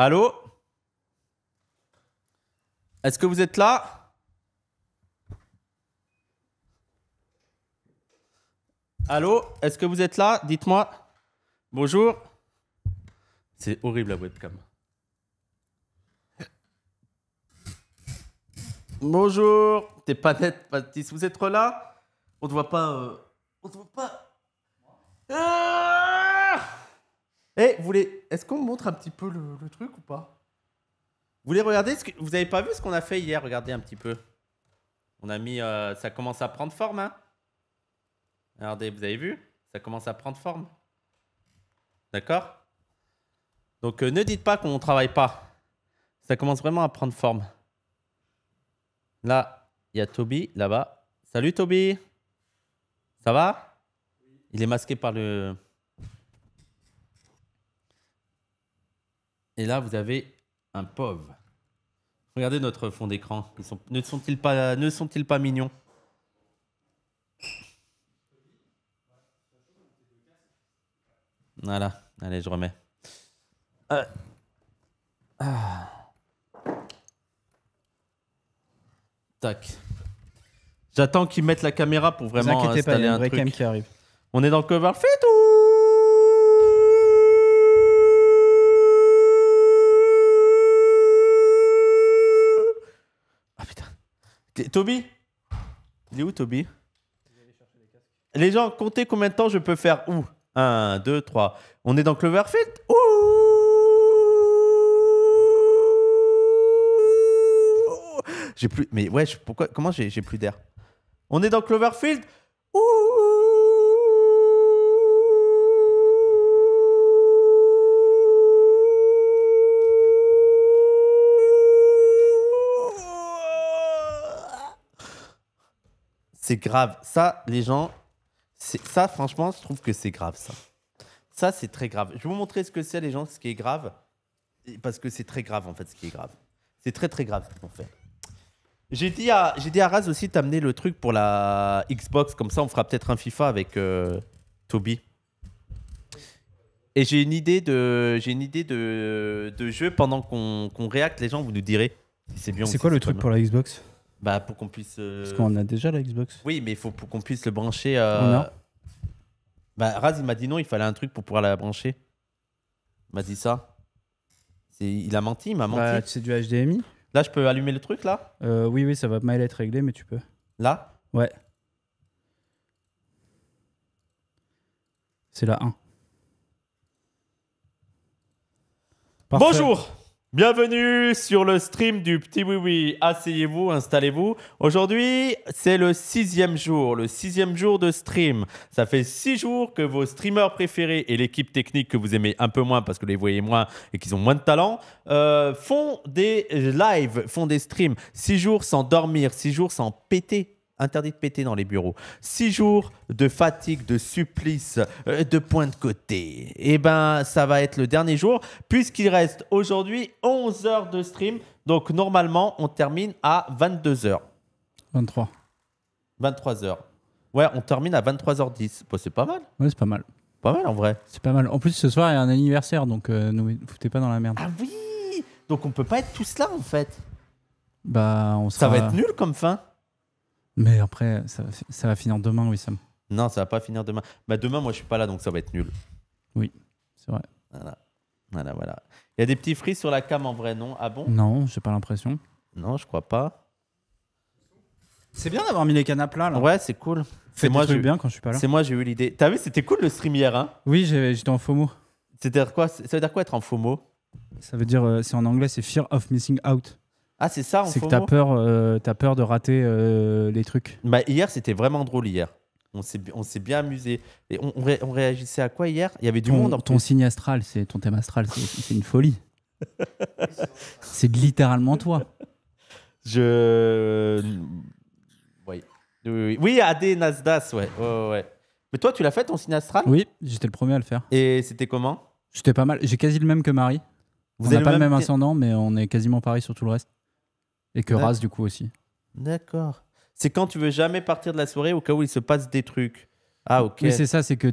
Allô? Est-ce que vous êtes là? Allô? Est-ce que vous êtes là? Dites-moi. Bonjour. C'est horrible la webcam. Bonjour. T'es pas net, Baptiste. Vous êtes là? On te voit pas. On te voit pas. Eh, est-ce qu'on montre un petit peu le truc ou pas? Vous voulez regarder vous avez pas vu ce qu'on a fait hier? Regardez un petit peu. On a mis... ça commence à prendre forme, hein? Regardez, vous avez vu? Ça commence à prendre forme. D'accord? Donc, ne dites pas qu'on ne travaille pas. Ça commence vraiment à prendre forme. Là, il y a Toby, là-bas. Salut, Toby. Ça va? Il est masqué par le... Et là, vous avez un pauvre. Regardez notre fond d'écran. Ne sont-ils pas mignons? Voilà. Allez, je remets. Tac. J'attends qu'ils mettent la caméra pour vraiment installer pas, il y a un vrai truc. cam qui arrive. On est dans le cover fait ou... Ah putain. Toby? Il est où Toby? Les gens, comptez combien de temps je peux faire où? 1, 2, 3. On est dans Cloverfield? Ouh! J'ai plus... Mais ouais, pourquoi... Comment j'ai plus d'air? On est dans Cloverfield? Ouh! C'est grave. Ça, les gens... Ça, franchement, je trouve que c'est grave, ça. Ça, c'est très grave. Je vais vous montrer ce que c'est, les gens, ce qui est grave. Parce que c'est très grave, en fait, ce qui est grave. C'est très, très grave, ce qu'on fait. J'ai dit à Raz aussi d'amener le truc pour la Xbox. Comme ça, on fera peut-être un FIFA avec Toby. Et j'ai une idée de jeu pendant qu'on réacte. Les gens, vous nous direz si c'est bien. C'est quoi le truc pour la Xbox? Bah, pour qu'on puisse... Parce qu'on a déjà la Xbox. Oui, mais il faut pour qu'on puisse le brancher... On a. Bah, Raz, il m'a dit non, il fallait un truc pour pouvoir la brancher. Il m'a dit ça. Il a menti, il m'a menti. Bah, c'est du HDMI. Là, je peux allumer le truc, là? Oui, ça va mal être réglé, mais tu peux. Là? Ouais. C'est la 1. Parfait. Bonjour! Bienvenue sur le stream du Petit Oui Oui. Asseyez-vous, installez-vous. Aujourd'hui, c'est le 6e jour. Le 6e jour de stream. Ça fait 6 jours que vos streamers préférés et l'équipe technique que vous aimez un peu moins parce que vous les voyez moins et qu'ils ont moins de talent font des lives, font des streams. 6 jours sans dormir, 6 jours sans péter. Interdit de péter dans les bureaux. 6 jours de fatigue, de supplice, de points de côté. Et ben, ça va être le dernier jour, puisqu'il reste aujourd'hui 11 heures de stream. Donc, normalement, on termine à 22 heures. 23. 23 heures. Ouais, on termine à 23h10. Bah, c'est pas mal. Ouais, c'est pas mal. Pas mal, en vrai. C'est pas mal. En plus, ce soir, il y a un anniversaire, donc ne vous foutez pas dans la merde. Ah oui! Donc, on peut pas être tous là, en fait. Bah, on sera... Ça va être nul comme fin. Mais après, ça va finir demain, Wissam. Non, ça va pas finir demain. Bah, demain, moi, je suis pas là, donc ça va être nul. Oui, c'est vrai. Voilà. Il y a des petits frises sur la cam, en vrai, non? Ah bon? Non, j'ai pas l'impression. Non, je crois pas. C'est bien d'avoir mis les canapes là. Ouais, c'est cool. C'est moi, bien quand je suis pas là. C'est moi, j'ai eu l'idée. T'as vu, c'était cool le stream hier, hein? Oui, j'étais en FOMO. Ça veut dire quoi être en FOMO? Ça veut dire, c'est en anglais, c'est Fear of Missing Out. Ah, c'est ça, en FOMO? C'est que t'as peur de rater les trucs. Bah, hier, c'était vraiment drôle hier. On s'est bien amusé. Et on réagissait à quoi hier? Il y avait du monde. Ton signe astral, c'est ton thème astral, c'est une folie. C'est littéralement toi. Oui, AD Nasdaq, ouais. Mais toi, tu l'as fait ton signe astral? Oui, j'étais le premier à le faire. Et c'était comment? J'étais pas mal. J'ai quasi le même que Marie. On n'a pas le même ascendant, mais on est quasiment pareil sur tout le reste. Et que Raz, du coup, aussi. D'accord. C'est quand tu veux jamais partir de la soirée au cas où il se passe des trucs. Ah, ok. Mais c'est ça, c'est que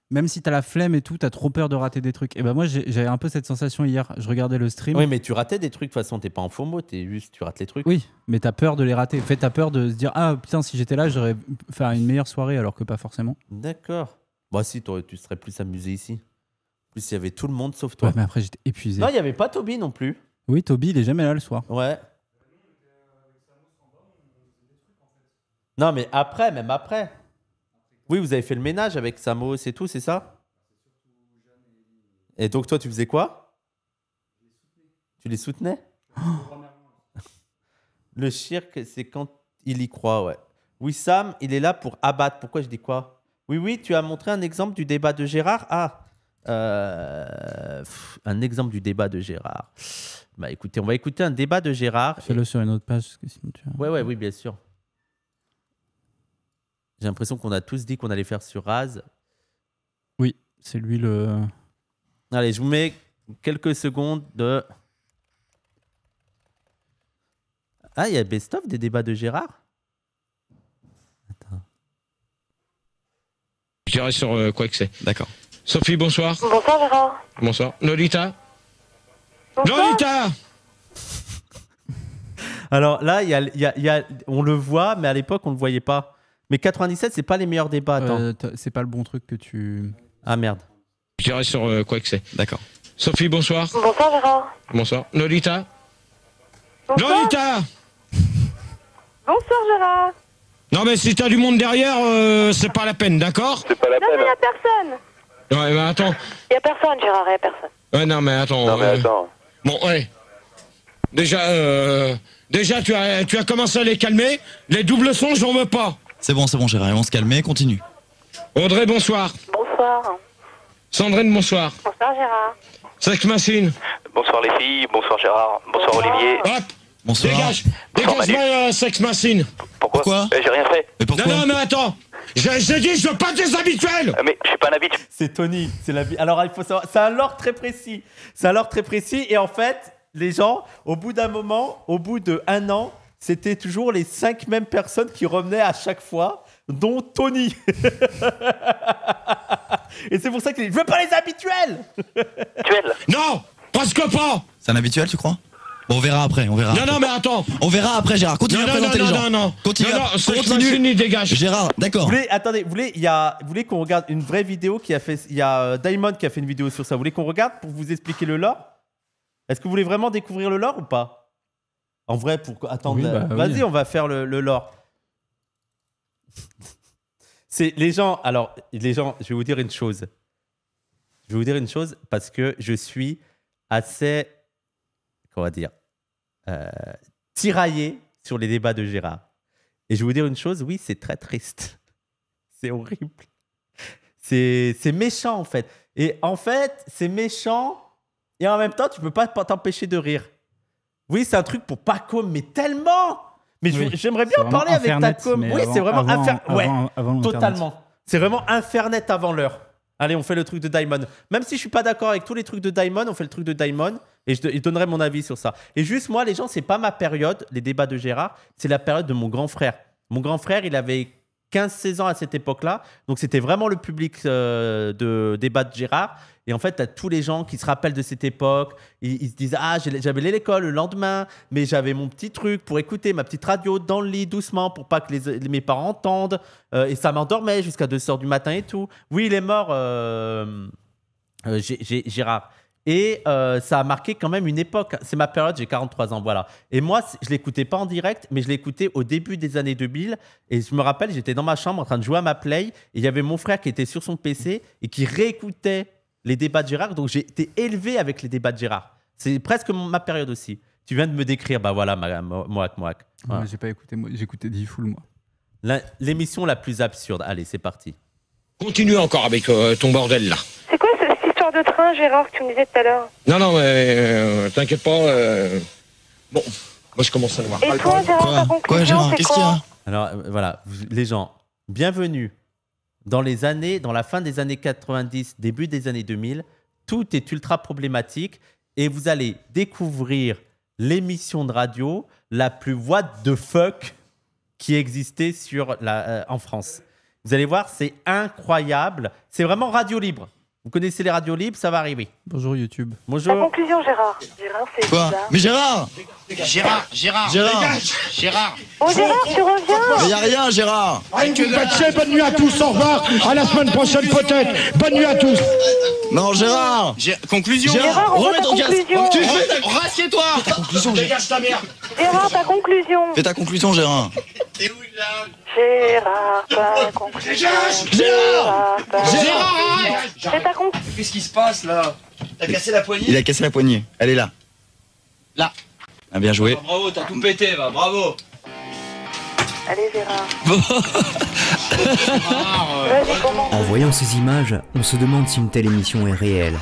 même si t'as la flemme et tout, t'as trop peur de rater des trucs. Et ben moi, j'avais un peu cette sensation hier. Je regardais le stream. Oui, mais tu ratais des trucs. De toute façon, t'es pas en FOMO, tu rates les trucs. Oui, mais t'as peur de les rater. En fait, t'as peur de se dire ah putain, si j'étais là, j'aurais fait une meilleure soirée, alors que pas forcément. D'accord. Bah si, tu serais plus amusé ici. En plus, il y avait tout le monde sauf toi. Ouais, mais après, j'étais épuisé. Non, il y avait pas Toby non plus. Oui, Toby, il est jamais là le soir. Ouais. Non, mais après, même après. Oui, vous avez fait le ménage avec Samos et tout, c'est ça? Et donc, toi, tu faisais quoi? Tu les soutenais? Le cirque, c'est quand il y croit, ouais. Wissam, il est là pour abattre. Pourquoi je dis quoi? Oui, tu as montré un exemple du débat de Gérard. Un exemple du débat de Gérard. Bah écoutez, on va écouter un débat de Gérard. Fais-le sur une autre page, parce que sinon tu Ouais, oui, bien sûr. J'ai l'impression qu'on a tous dit qu'on allait faire sur Raz. Oui, c'est lui le... Allez, je vous mets quelques secondes de... Ah, il y a best-of des débats de Gérard? Attends. Je dirais sur quoi que c'est. D'accord. Sophie, bonsoir. Bonsoir Gérard. Bonsoir. Lolita. Bonsoir. Lolita. Alors là, on le voit, mais à l'époque, on ne le voyait pas. Mais 97, c'est pas les meilleurs débats. Attends. C'est pas le bon truc que tu... Ah merde. Je dirais sur quoi que c'est. D'accord. Sophie, bonsoir. Bonsoir Gérard. Bonsoir. Lolita. Bonsoir. Lolita. Bonsoir Gérard. Non mais si t'as du monde derrière, c'est pas la peine, d'accord? C'est pas la Non mais peine. y a personne. Ouais, mais attends. Y a personne Gérard, y a personne. Ouais, non mais attends. Non mais attends. Bon, ouais. Déjà, tu as commencé à les calmer. Les doubles sons, j'en veux pas. C'est bon, Gérard, on se calmer, continue. Audrey, bonsoir. Bonsoir. Sandrine, bonsoir. Bonsoir Gérard. Sex Machine. Bonsoir les filles, bonsoir Gérard, bonsoir Olivier. Hop. Bonsoir. Dégage. Bonsoir, Dégage-moi, Sex Machine. Pourquoi J'ai rien fait. Mais pourquoi? Non, mais attends. J'ai dit, je veux pas des habituels. Mais je suis pas un habitué. C'est Tony. Alors, il faut savoir, c'est un lore très précis. Et en fait, les gens, au bout d'un moment, au bout d'1 an, c'était toujours les 5 mêmes personnes qui revenaient à chaque fois, dont Tony. Et c'est pour ça que je veux pas les habituels. Habituel. Non, presque pas. C'est un habituel, tu crois? Bon, on verra après, Non, mais attends. On verra après, Gérard. Continue à présenter les gens. Non. Continue. Sex Machine, il dégage. Gérard, d'accord. Vous voulez qu'on regarde une vraie vidéo qui a fait... Il y a Diamond qui a fait une vidéo sur ça. Vous voulez qu'on regarde pour vous expliquer le lore? Est-ce que vous voulez vraiment découvrir le lore ou pas? En vrai, pour attendre... Oui, Vas-y, oui. on va faire le lore. C'est les gens... Alors, les gens, je vais vous dire une chose. Parce que je suis assez... Comment dire tiraillé sur les débats de Gérard. Et je vais vous dire une chose, oui, c'est très triste. C'est horrible. C'est méchant, en fait. Et en fait, c'est méchant, et en même temps, tu peux pas t'empêcher de rire. Oui, c'est un truc pour Paco, mais tellement. Mais Oui. j'aimerais bien en parler avec Taco. Oui, c'est vraiment avant totalement. C'est vraiment Infernet avant l'heure. Allez, on fait le truc de Diamond. Même si je suis pas d'accord avec tous les trucs de Diamond, on fait le truc de Diamond et je donnerai mon avis sur ça. Et juste moi, les gens, c'est pas ma période, les débats de Gérard, c'est la période de mon grand frère. Mon grand frère, il avait 15-16 ans à cette époque-là, donc c'était vraiment le public de débat de Gérard. Et en fait, tu as tous les gens qui se rappellent de cette époque. Ils se disent « Ah, j'avais l'école le lendemain, mais j'avais mon petit truc pour écouter ma petite radio dans le lit doucement pour pas que mes parents entendent. Et ça m'endormait jusqu'à 2h du matin et tout. » Oui, il est mort, Gérard. Et ça a marqué quand même une époque. C'est ma période, j'ai 43 ans, voilà. Et moi, je ne l'écoutais pas en direct, mais je l'écoutais au début des années 2000. Et je me rappelle, j'étais dans ma chambre en train de jouer à ma Play. Et il y avait mon frère qui était sur son PC et qui réécoutait les débats de Gérard. Donc, j'ai été élevé avec les débats de Gérard. C'est presque ma période aussi. Tu viens de me décrire, bah voilà, Moak. Voilà. J'ai pas écouté, j'écoutais D-Full, moi. L'émission la plus absurde. Allez, c'est parti. Continue encore avec ton bordel là. C'est quoi cette histoire de train Gérard que tu me disais tout à l'heure? Non, mais t'inquiète pas. Bon, moi je commence à le voir. Et toi Gérard, ta conclusion Quoi, Gérard? c'est Qu'est-ce qu'il y quoi? a? Alors, voilà, les gens, bienvenue. Dans la fin des années 90, début des années 2000, tout est ultra problématique et vous allez découvrir l'émission de radio la plus what the fuck qui existait en France. Vous allez voir, c'est incroyable. C'est vraiment radio libre. Vous connaissez les radios libres, ça va arriver. Bonjour YouTube. Ta Bonjour. conclusion, Gérard. Gérard, c'est Quoi? bizarre. Mais Gérard! Gérard. Oh, Gérard, tu reviens. Mais y a rien, Gérard! Bonne nuit à tous, au revoir, à la semaine prochaine peut-être. Bonne nuit à tous. Non, Gérard! Conclusion. Gérard, on veut remets ta ton casque. conclusion. Tu fais rassieds-toi! Ta conclusion, Dégage ta mère. Gérard, ta conclusion. Fais ta conclusion, Gérard. Gérard, ta conclusion. Gérard, ta conclusion. C'est ta conclusion. Qu'est-ce qui se passe là? T'as cassé la poignée? Il a cassé la poignée. Elle est là. Là. Ah, bien joué. Bravo, t'as tout pété, va, bravo. Allez, Gérard. Vas-y, comment? En voyant ces images, on se demande si une telle émission est réelle.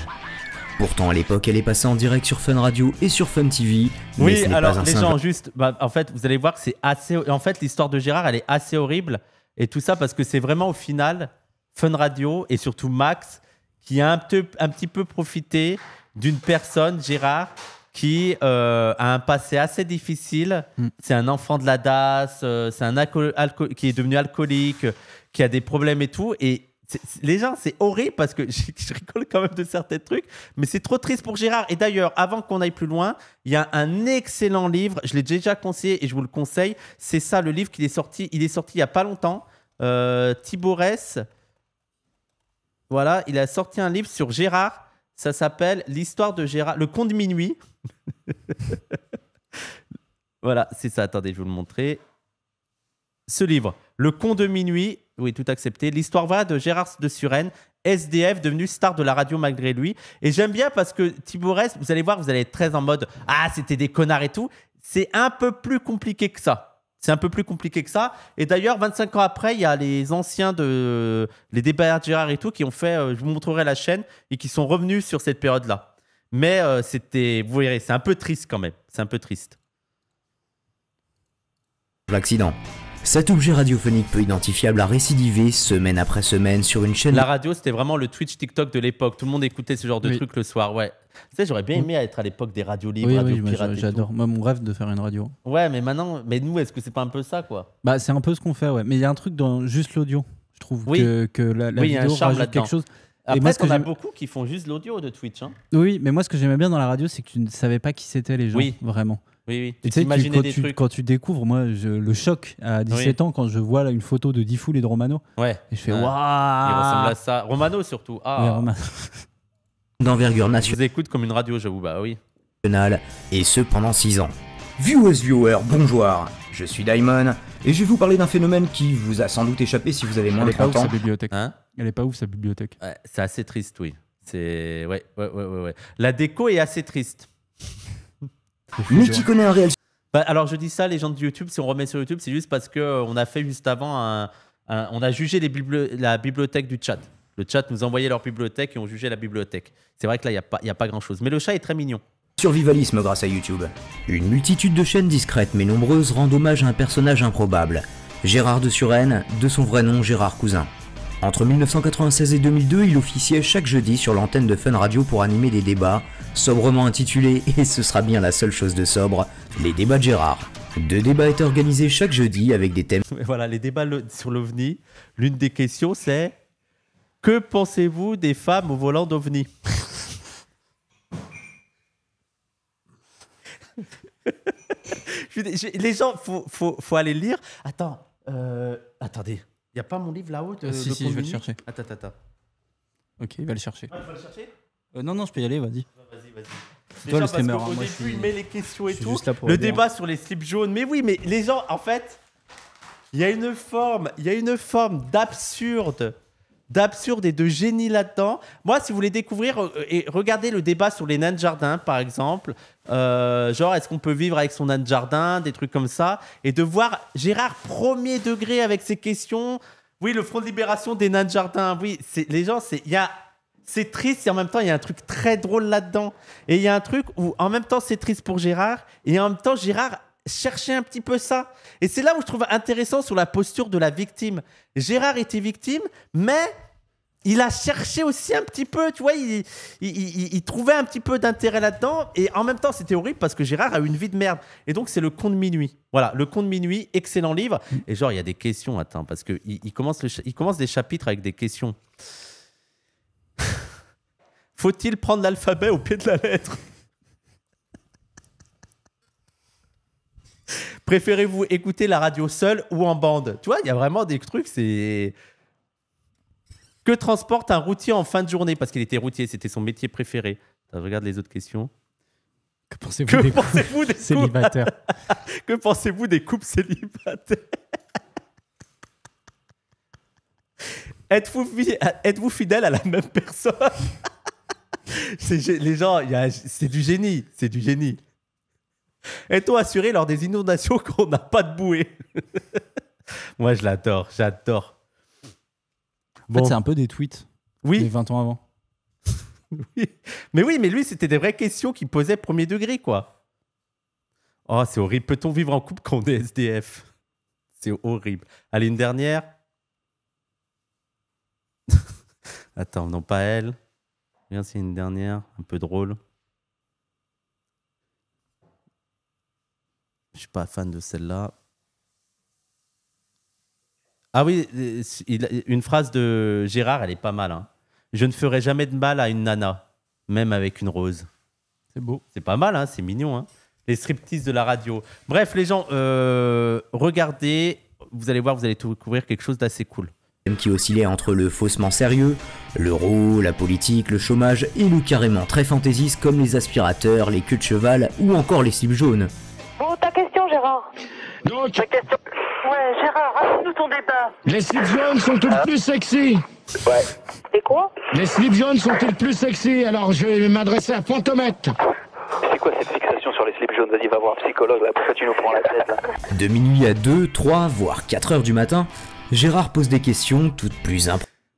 Pourtant, à l'époque, elle est passée en direct sur Fun Radio et sur Fun TV. Mais Oui, ce n'est alors pas un les simple- gens, juste, en fait, vous allez voir que c'est assez. En fait, l'histoire de Gérard, elle est assez horrible. Et tout ça parce que c'est vraiment au final Fun Radio et surtout Max qui a un petit peu profité d'une personne, Gérard, qui a un passé assez difficile. C'est un enfant de la DAS, c'est un qui est devenu alcoolique, qui a des problèmes et tout. Et les gens, c'est horrible parce que je rigole quand même de certains trucs, mais c'est trop triste pour Gérard. Et d'ailleurs, avant qu'on aille plus loin, il y a un excellent livre, je l'ai déjà conseillé et je vous le conseille. C'est ça, le livre qu'il est sorti. Il est sorti il n'y a pas longtemps. Thibaut Ress, voilà, il a sorti un livre sur Gérard. Ça s'appelle L'histoire de Gérard, le conte de minuit. Voilà, c'est ça. Attendez, je vais vous le montrer. Ce livre, Le conte de minuit, oui, tout accepté. L'histoire vraie de Gérard de Suresnes, SDF, devenu star de la radio malgré lui. Et j'aime bien parce que Thibaut Ress, vous allez voir, vous allez être très en mode « Ah, c'était des connards et tout ». C'est un peu plus compliqué que ça. C'est un peu plus compliqué que ça. Et d'ailleurs, 25 ans après, il y a les anciens les débats de Gérard et tout qui ont fait, je vous montrerai la chaîne, et qui sont revenus sur cette période-là. Mais vous verrez, c'est un peu triste quand même. C'est un peu triste. L'accident. Cet objet radiophonique peu identifiable a récidivé semaine après semaine sur une chaîne. La radio, c'était vraiment le Twitch TikTok de l'époque. Tout le monde écoutait ce genre de trucs le soir. Ouais. Tu sais, j'aurais bien aimé être à l'époque des radios libres, radios pirates. Oui, j'adore. Moi, mon rêve de faire une radio. Ouais, mais maintenant, nous, est-ce que c'est pas un peu ça, quoi? Bah, c'est un peu ce qu'on fait, ouais. Mais il y a un truc dans juste l'audio. Je trouve que la il y a un vidéo charme rajoute là-dedans. quelque chose. Après, Et moi, ce que on a j'aime- beaucoup qui font juste l'audio de Twitch. Hein. Oui, mais moi, ce que j'aimais bien dans la radio, c'est que tu ne savais pas qui c'étaient les gens, Oui. vraiment. Oui, oui. Et Tu tu sais, t'imaginais des trucs. quand tu découvres, moi, le choc à 17 ans, quand je vois là, une photo de Diffoul et de Romano, Ouais. et je fais Ouais. waouh. Il ressemble à ça. Romano, surtout. Ah. Ouais, Romano. d'envergure Je vous écoute comme une radio, j'avoue. Bah oui. nationale, et ce pendant 6 ans. Viewers, bonjour. Je suis Daimon, et je vais vous parler d'un phénomène qui vous a sans doute échappé si vous avez moins Elle de est pas 30 ouf, ans. sa bibliothèque. Hein? Elle est pas ouf, sa bibliothèque. Ouais, c'est assez triste, oui. C'est... Ouais. La déco est assez triste. Mais qui connaît un réel Bah, alors, je dis ça, les gens de YouTube, si on remet sur YouTube, c'est juste parce qu'on a fait juste avant on a jugé la bibliothèque du chat. Le chat nous envoyait leur bibliothèque et on jugeait la bibliothèque. C'est vrai que là, il n'y a pas grand-chose. Mais le chat est très mignon. survivalisme grâce à YouTube. Une multitude de chaînes discrètes mais nombreuses rendent hommage à un personnage improbable. Gérard de Suresnes, de son vrai nom Gérard Cousin. Entre 1996 et 2002, il officiait chaque jeudi sur l'antenne de Fun Radio pour animer des débats, sobrement intitulés, et ce sera bien la seule chose de sobre, les débats de Gérard. 2 débats étaient organisés chaque jeudi avec des thèmes Et voilà, les débats sur l'OVNI. L'une des questions, c'est que pensez-vous des femmes au volant d'OVNI? Les gens, faut aller lire. Attends, attendez. Il n'y a pas mon livre là-haut Si, je vais le chercher. Attends. Ok, il va le chercher. Ah, tu vas le chercher? Non, je peux y aller, vas-y. Vas-y. C'est toi le streamer, Au hein, moi, début, je suis- il met les questions et je suis tout. juste là pour Le aider, débat sur les slips jaunes. Mais oui, mais les gens, en fait, il y a une forme d'absurde et de génie là-dedans. Moi, si vous voulez découvrir et regardez le débat sur les nains de jardin, par exemple, genre est-ce qu'on peut vivre avec son nain de jardin, des trucs comme ça, et de voir Gérard premier degré avec ses questions. Oui, le Front de libération des nains de jardin. Oui, les gens, c'est triste et en même temps, il y a un truc très drôle là-dedans. Et il y a un truc où en même temps, c'est triste pour Gérard et en même temps, Gérard cherchait un petit peu ça. Et c'est là où je trouve intéressant sur la posture de la victime. Gérard était victime, mais il a cherché aussi un petit peu, tu vois, il trouvait un petit peu d'intérêt là-dedans. Et en même temps, c'était horrible parce que Gérard a eu une vie de merde. Et donc, c'est Le Conte de minuit. Voilà, Le Conte de minuit, excellent livre. Et genre, il y a des questions, attends, parce qu'il commence des chapitres avec des questions. Faut-il prendre l'alphabet au pied de la lettre? Préférez-vous écouter la radio seule ou en bande? Tu vois, il y a vraiment des trucs, c'est... Que transporte un routier en fin de journée? Parce qu'il était routier, c'était son métier préféré. Attends, je regarde les autres questions. Que pensez-vous des célibataires? Que pensez-vous des couples célibataires? Êtes-vous fidèle à la même personne? Les gens, c'est du génie. C'est du génie. Est-on assuré lors des inondations qu'on n'a pas de bouée? Moi, je l'adore, j'adore. En fait, c'est un peu des tweets. Oui. Des 20 ans avant. Oui, mais lui, c'était des vraies questions qu'il posait premier degré, quoi. Oh, c'est horrible. Peut-on vivre en couple quand on est SDF? C'est horrible. Allez, une dernière. Attends, non, pas elle. Regarde, c'est une dernière, un peu drôle. Je suis pas fan de celle-là. Ah oui, une phrase de Gérard, elle est pas mal. Hein. Je ne ferai jamais de mal à une nana, même avec une rose. C'est beau. C'est pas mal, hein, c'est mignon. Hein. Les striptease de la radio. Bref, les gens, regardez, vous allez voir, vous allez découvrir quelque chose d'assez cool. Qui oscillait entre le faussement sérieux, l'euro, la politique, le chômage et le carrément très fantaisiste comme les aspirateurs, les queues de cheval ou encore les slips jaunes. Bon, ta question, Gérard. Donc, Ta question. Ouais, Gérard, raconte-nous ton débat. les slips jaunes sont-ils plus sexy? Ouais. Et quoi? Les slips jaunes sont-ils plus sexy? Alors, je vais m'adresser à Fantomette. C'est quoi cette fixation sur les slips jaunes? Vas-y, va voir un psychologue, là. Pourquoi tu nous prends la tête, là? De minuit à 2, 3, voire 4 heures du matin, Gérard pose des questions toutes plus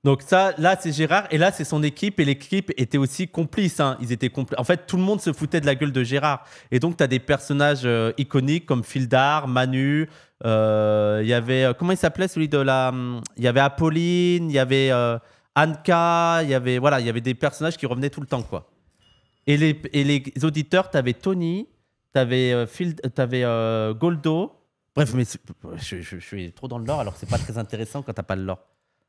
Donc ça, là, c'est Gérard, et là, c'est son équipe, et l'équipe était aussi complice. Hein. Ils étaient En fait, tout le monde se foutait de la gueule de Gérard. Et donc, tu as des personnages iconiques comme Fildar, Manu, il y avait... comment il s'appelait, celui de la... Il y avait Apolline, il y avait Anka, il y avait des personnages qui revenaient tout le temps, quoi. Et les auditeurs, tu avais Tony, tu avais Goldo. Bref, mais je suis trop dans le lore, alors c'est pas très intéressant quand t'as pas le lore.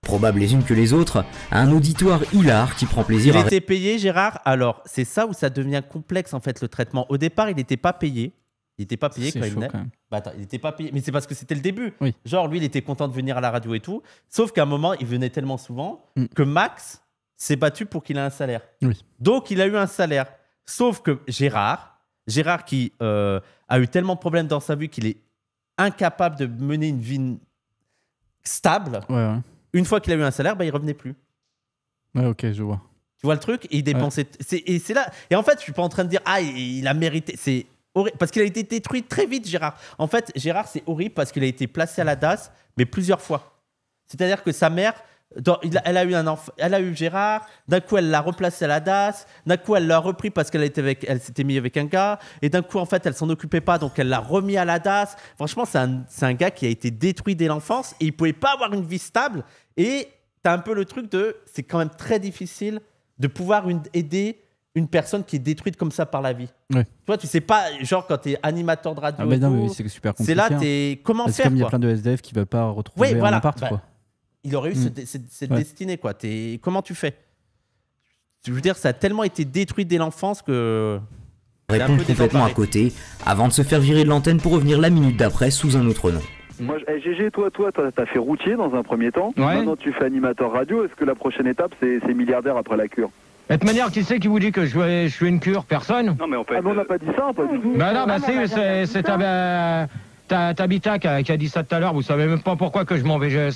Probables les unes que les autres, un auditoire hilar qui prend plaisir Il était payé, Gérard. Alors, c'est ça où ça devient complexe, en fait, le traitement. Au départ, il n'était pas payé. Il n'était pas payé quand il venait. Bah, attends, il n'était pas payé. Mais c'est parce que c'était le début. Oui. Genre, lui, il était content de venir à la radio et tout. Sauf qu'à un moment, il venait tellement souvent que Max s'est battu pour qu'il ait un salaire. Oui. Donc, il a eu un salaire. Sauf que Gérard qui a eu tellement de problèmes dans sa vie qu'il est incapable de mener une vie stable. Ouais. Une fois qu'il a eu un salaire, bah, il revenait plus. Ouais, ok, je vois. Tu vois le truc? Et il dépensait. Ouais. Et c'est là. Et en fait, je suis pas en train de dire il a mérité. C'est horrible parce qu'il a été détruit très vite, Gérard. En fait, Gérard, c'est horrible parce qu'il a été placé à la DAS, mais plusieurs fois. C'est-à-dire que sa mère, elle a eu un enfant, elle a eu Gérard. D'un coup, elle l'a replacé à la DAS. D'un coup, elle l'a repris parce elle s'était mise avec un gars. Et d'un coup, en fait, elle s'en occupait pas, donc elle l'a remis à la DAS. Franchement, c'est un gars qui a été détruit dès l'enfance et il pouvait pas avoir une vie stable. Et t'as un peu le truc c'est quand même très difficile de pouvoir aider une personne qui est détruite comme ça par la vie. Ouais. Tu vois, tu sais pas, genre quand t'es animateur de radio, mais c'est super compliqué. c'est là, comment faire? C'est comme il y a plein de SDF qui veulent pas retrouver un appart, quoi. Il aurait eu cette destinée, quoi. Comment tu fais? Je veux dire, ça a tellement été détruit dès l'enfance que... répond complètement à côté, avant de se faire virer de l'antenne pour revenir la minute d'après sous un autre nom. Moi, GG, toi, t'as fait routier dans un premier temps. Ouais. Maintenant, tu fais animateur radio. Est-ce que la prochaine étape, c'est milliardaire après la cure? De toute manière, qui c'est qui vous dit que je fais une cure? Personne. Non, mais on peut Ah, mais on n'a pas dit ça, pas du tout. Bah non, bah c'est Tabitha qui a dit ça tout à l'heure. Vous savez même pas pourquoi que je m'en vais.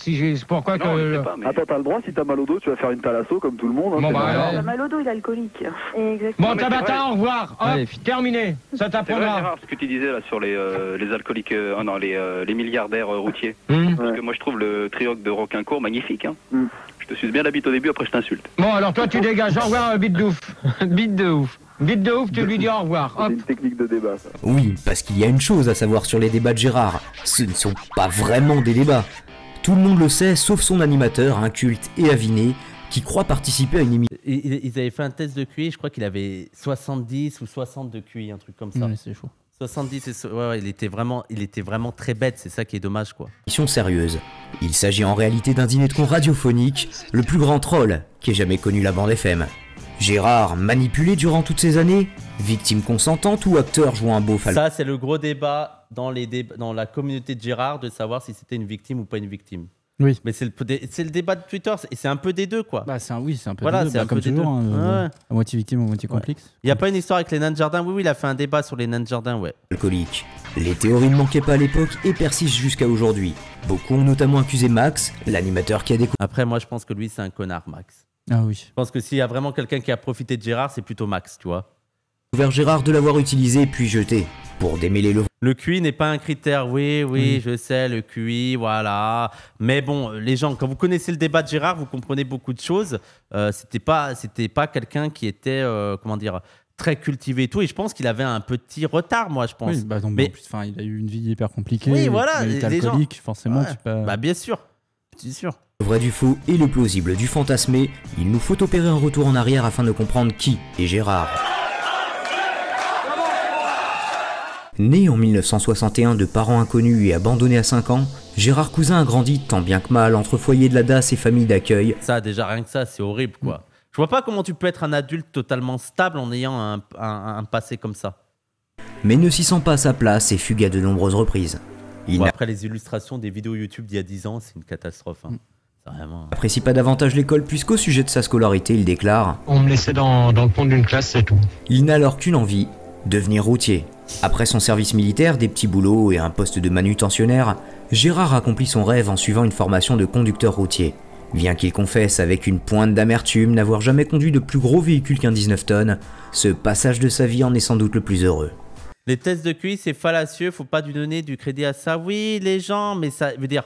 Pourquoi non, que... je sais pas, mais... Attends, t'as le droit, si t'as mal au dos, tu vas faire une thalasso comme tout le monde. Hein, Bon, bah, normal. Il a mal au dos, il est alcoolique. Exactement. Bon, Tabitha, au revoir. Hop, Allez, terminé. Ça C'est vrai, t'apprendra. Gérard, ce que tu disais là sur les alcooliques, les milliardaires routiers. Parce que moi je trouve le trioque de Roquincourt magnifique. Hein. Je te suce bien la bite au début, après je t'insulte. Bon, alors toi tu dégages. Au revoir, bite de ouf. Bite de ouf. Bite de ouf, tu lui dis au revoir. C'est Hop. une technique de débat, ça. Oui, parce qu'il y a une chose à savoir sur les débats de Gérard, ce ne sont pas vraiment des débats. Tout le monde le sait, sauf son animateur, inculte et aviné, qui croit participer à une émission. Ils avaient fait un test de QI, je crois qu'il avait 70 ou 60 de QI, un truc comme ça. Ouais, c'est chaud. 70, ouais, il était vraiment très bête, c'est ça qui est dommage, quoi. Mission sérieuse. Il s'agit en réalité d'un dîner de con radiophonique, le plus grand troll qu'ait jamais connu la bande FM. Gérard, manipulé durant toutes ces années, victime consentante ou acteur jouant un beauf Ça, c'est le gros débat dans la communauté de Gérard, de savoir si c'était une victime ou pas une victime. Oui. Mais c'est le débat de Twitter, et c'est un peu des deux, quoi. Bah, c'est un peu voilà, des deux, c'est un comme peu des toujours, deux. hein, Ouais. à moitié victime, à moitié complexe. Il n'y a pas une histoire avec les nains de jardin? Oui, il a fait un débat sur les nains de jardin, ouais. Alcoolique. Les théories ne manquaient pas à l'époque et persistent jusqu'à aujourd'hui. Beaucoup ont notamment accusé Max, l'animateur qui a découvert. Après, moi, je pense que lui, c'est un connard, Max. Ah oui. Je pense que s'il y a vraiment quelqu'un qui a profité de Gérard, c'est plutôt Max, tu vois. Gérard de l'avoir utilisé puis jeté pour démêler le. Le QI n'est pas un critère, oui, je sais, le QI, voilà. Mais bon, les gens, quand vous connaissez le débat de Gérard, vous comprenez beaucoup de choses. C'était pas quelqu'un qui était, comment dire, très cultivé et tout. Et je pense qu'il avait un petit retard, moi, je pense. Oui, bah, donc, mais en plus, il a eu une vie hyper compliquée. oui, voilà, Il était les alcoolique, gens... forcément. Ouais. Tu peux... Bah, bien sûr, c'est sûr. Le vrai du faux et le plausible du fantasmé, il nous faut opérer un retour en arrière afin de comprendre qui est Gérard. Né en 1961 de parents inconnus et abandonné à 5 ans, Gérard Cousin a grandi tant bien que mal entre foyer de la DAS et famille d'accueil. Ça, déjà, rien que ça, c'est horrible, quoi. Je vois pas comment tu peux être un adulte totalement stable en ayant un passé comme ça. Mais ne s'y sent pas à sa place et fugue à de nombreuses reprises. Bon, après, les illustrations des vidéos YouTube d'il y a 10 ans, c'est une catastrophe. Hein. Vraiment... n'apprécie pas davantage l'école puisqu'au sujet de sa scolarité, il déclare « On me laissait dans le fond d'une classe, c'est tout. » Il n'a alors qu'une envie, devenir routier. Après son service militaire, des petits boulots et un poste de manutentionnaire, Gérard accomplit son rêve en suivant une formation de conducteur routier. Bien qu'il confesse avec une pointe d'amertume n'avoir jamais conduit de plus gros véhicule qu'un 19 tonnes, ce passage de sa vie en est sans doute le plus heureux. Les tests de QI, c'est fallacieux, faut pas lui donner du crédit à ça. Oui, les gens, mais ça veut dire...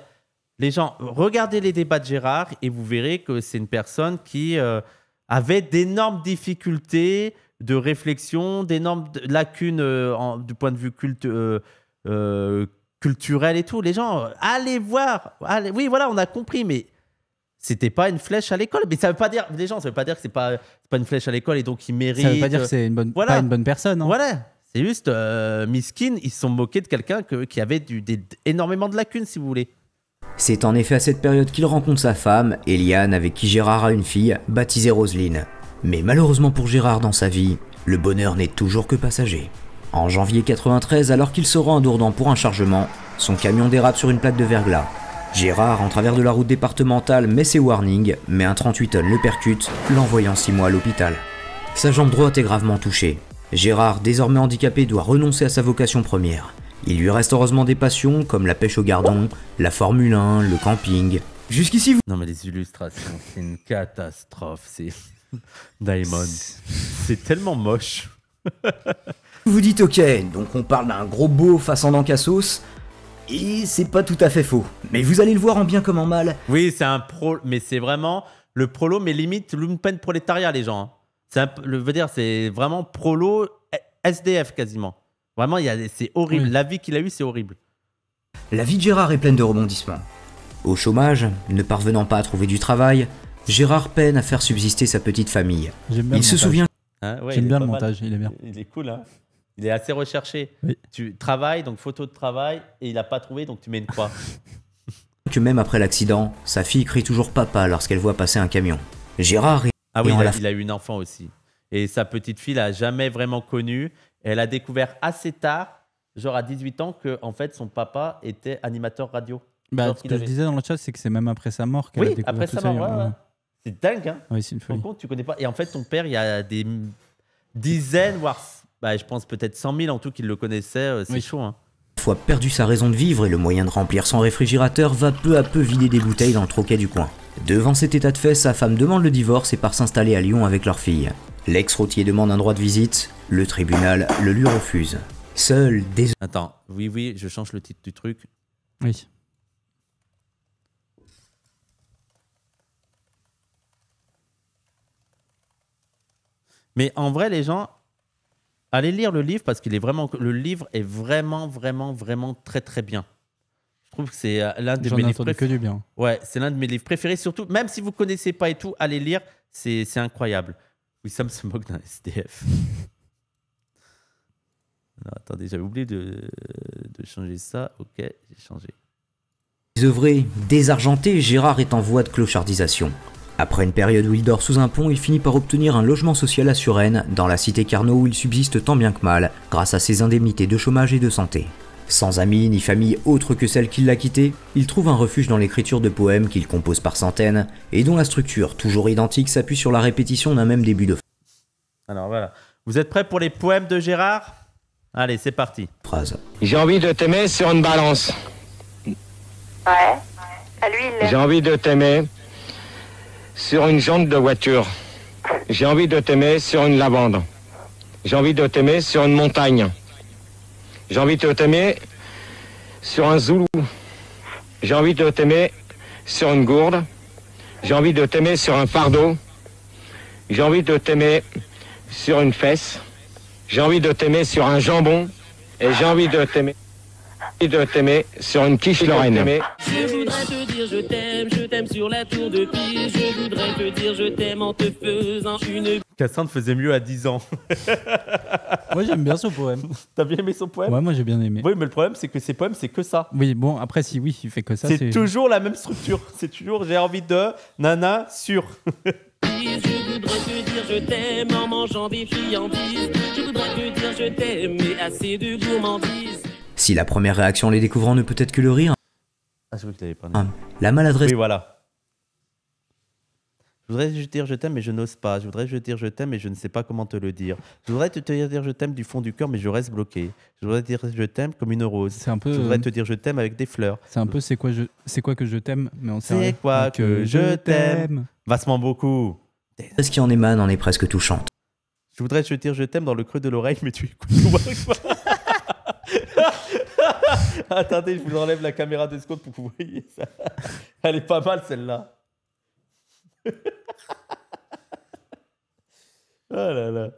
Les gens, regardez les débats de Gérard et vous verrez que c'est une personne qui avait d'énormes difficultés de réflexion, d'énormes lacunes du point de vue culturel et tout. Les gens, allez voir. Allez, oui, voilà, on a compris, mais c'était pas une flèche à l'école. Mais ça veut pas dire, les gens, ça veut pas dire que c'est pas une flèche à l'école et donc il mérite. Ça veut pas dire que c'est pas une bonne personne. Hein. Voilà. C'est juste, miskin, ils se sont moqués de quelqu'un qui avait énormément de lacunes, si vous voulez. C'est en effet à cette période qu'il rencontre sa femme, Eliane, avec qui Gérard a une fille, baptisée Roselyne. Mais malheureusement pour Gérard dans sa vie, le bonheur n'est toujours que passager. En janvier 93, alors qu'il se rend à Dourdan pour un chargement, son camion dérape sur une plaque de verglas. Gérard, en travers de la route départementale, met ses warnings, mais un 38 tonnes le percute, l'envoyant 6 mois à l'hôpital. Sa jambe droite est gravement touchée. Gérard, désormais handicapé, doit renoncer à sa vocation première. Il lui reste heureusement des passions comme la pêche au gardon, la Formule 1, le camping. Jusqu'ici vous... Non mais les illustrations, c'est une catastrophe, c'est... Diamond, c'est tellement moche. Vous dites ok, donc on parle d'un gros beauf ascendant Cassos, et c'est pas tout à fait faux. Mais vous allez le voir en bien comme en mal. Oui, c'est un pro, mais c'est vraiment le prolo, mais limite lumpen prolétariat les gens. Hein. C'est vraiment prolo SDF quasiment. Vraiment, c'est horrible. Oui. La vie qu'il a eue, c'est horrible. La vie de Gérard est pleine de rebondissements. Au chômage, ne parvenant pas à trouver du travail, Gérard peine à faire subsister sa petite famille. Il se souvient... Hein, ouais, J'aime bien le montage, il est bien. Il est cool, hein. Il est assez recherché. Oui. Tu travailles, donc photo de travail, et il n'a pas trouvé, donc tu mets une croix. Que même après l'accident, sa fille crie toujours papa lorsqu'elle voit passer un camion. Gérard est... Ah oui, il a eu une enfant aussi. Et sa petite fille l'a jamais vraiment connue. Elle a découvert assez tard, genre à 18 ans, que en fait son papa était animateur radio. Bah, ce que je disais dans le chat, c'est que c'est même après sa mort qu'elle a découvert après sa mort, ouais. C'est dingue, hein. Oui, c'est une folie. Par contre, tu connais pas. Et en fait, ton père, il y a des dizaines, voire, je pense peut-être 100 000 en tout qui le connaissaient. C'est chaud, hein. Une fois perdu sa raison de vivre et le moyen de remplir son réfrigérateur, va peu à peu vider des bouteilles dans le troquet du coin. Devant cet état de fait, sa femme demande le divorce et part s'installer à Lyon avec leur fille. L'ex-routier demande un droit de visite, le tribunal le lui refuse. Seul des... Attends, oui, je change le titre du truc. Oui. Mais en vrai, les gens, allez lire le livre parce qu'il est vraiment... Le livre est vraiment très très bien. Je trouve que c'est l'un de J'en mes ai livres entendu que du bien. Ouais, c'est l'un de mes livres préférés. Surtout, même si vous connaissez pas et tout, allez lire. C'est incroyable. Wissam se moque d'un SDF. Non, attendez, j'avais oublié de changer ça. Ok, j'ai changé. Œuvré, désargenté, Gérard est en voie de clochardisation. Après une période où il dort sous un pont, il finit par obtenir un logement social à Suresnes, dans la cité Carnot où il subsiste tant bien que mal, grâce à ses indemnités de chômage et de santé. Sans amis ni famille autre que celle qui l'a quitté, il trouve un refuge dans l'écriture de poèmes qu'il compose par centaines, et dont la structure, toujours identique, s'appuie sur la répétition d'un même début de Alors voilà. Vous êtes prêts pour les poèmes de Gérard? Allez, c'est parti. phrase. J'ai envie de t'aimer sur une balance. Ouais. À lui, il J'ai envie de t'aimer sur une jante de voiture. J'ai envie de t'aimer sur une lavande. J'ai envie de t'aimer sur une montagne. J'ai envie de t'aimer sur un zoulou. J'ai envie de t'aimer sur une gourde. J'ai envie de t'aimer sur un fardeau. J'ai envie de t'aimer sur une fesse. J'ai envie de t'aimer sur un jambon. Et j'ai envie de t'aimer sur une quiche Lorraine. Je voudrais te dire je t'aime sur la tour de Pise. Je voudrais te dire je t'aime en te faisant une... Cassandre faisait mieux à 10 ans. Moi, j'aime bien son poème. T'as bien aimé son poème? Ouais, moi, j'ai bien aimé. Oui, mais le problème, c'est que ses poèmes, c'est que ça. Oui, bon, après, si oui, il fait que ça. C'est toujours la même structure. C'est toujours j'ai envie de nana sur. Je voudrais te dire je t'aime en mangeant des friandises. Je voudrais te dire je t'aime mais assez de gourmandise. Si la première réaction en les découvrant ne peut être que le rire, Ah, je crois que t'avais pas. la maladresse Oui, voilà. Je voudrais te dire je t'aime, mais je n'ose pas. Je voudrais te dire je t'aime, mais je ne sais pas comment te le dire. Je voudrais te dire je t'aime du fond du cœur, mais je reste bloqué. Je voudrais te dire je t'aime comme une rose. C'est un peu. Je voudrais te dire je t'aime avec des fleurs. C'est un peu c'est quoi que je t'aime, mais on sait C'est quoi que je t'aime. Vastement beaucoup. ce qui en émane en est presque touchante. Je voudrais te dire je t'aime dans le creux de l'oreille, mais tu écoutes. Attendez, je vous enlève la caméra 2 secondes pour que vous voyez ça. Elle est pas mal celle-là. Oh là là.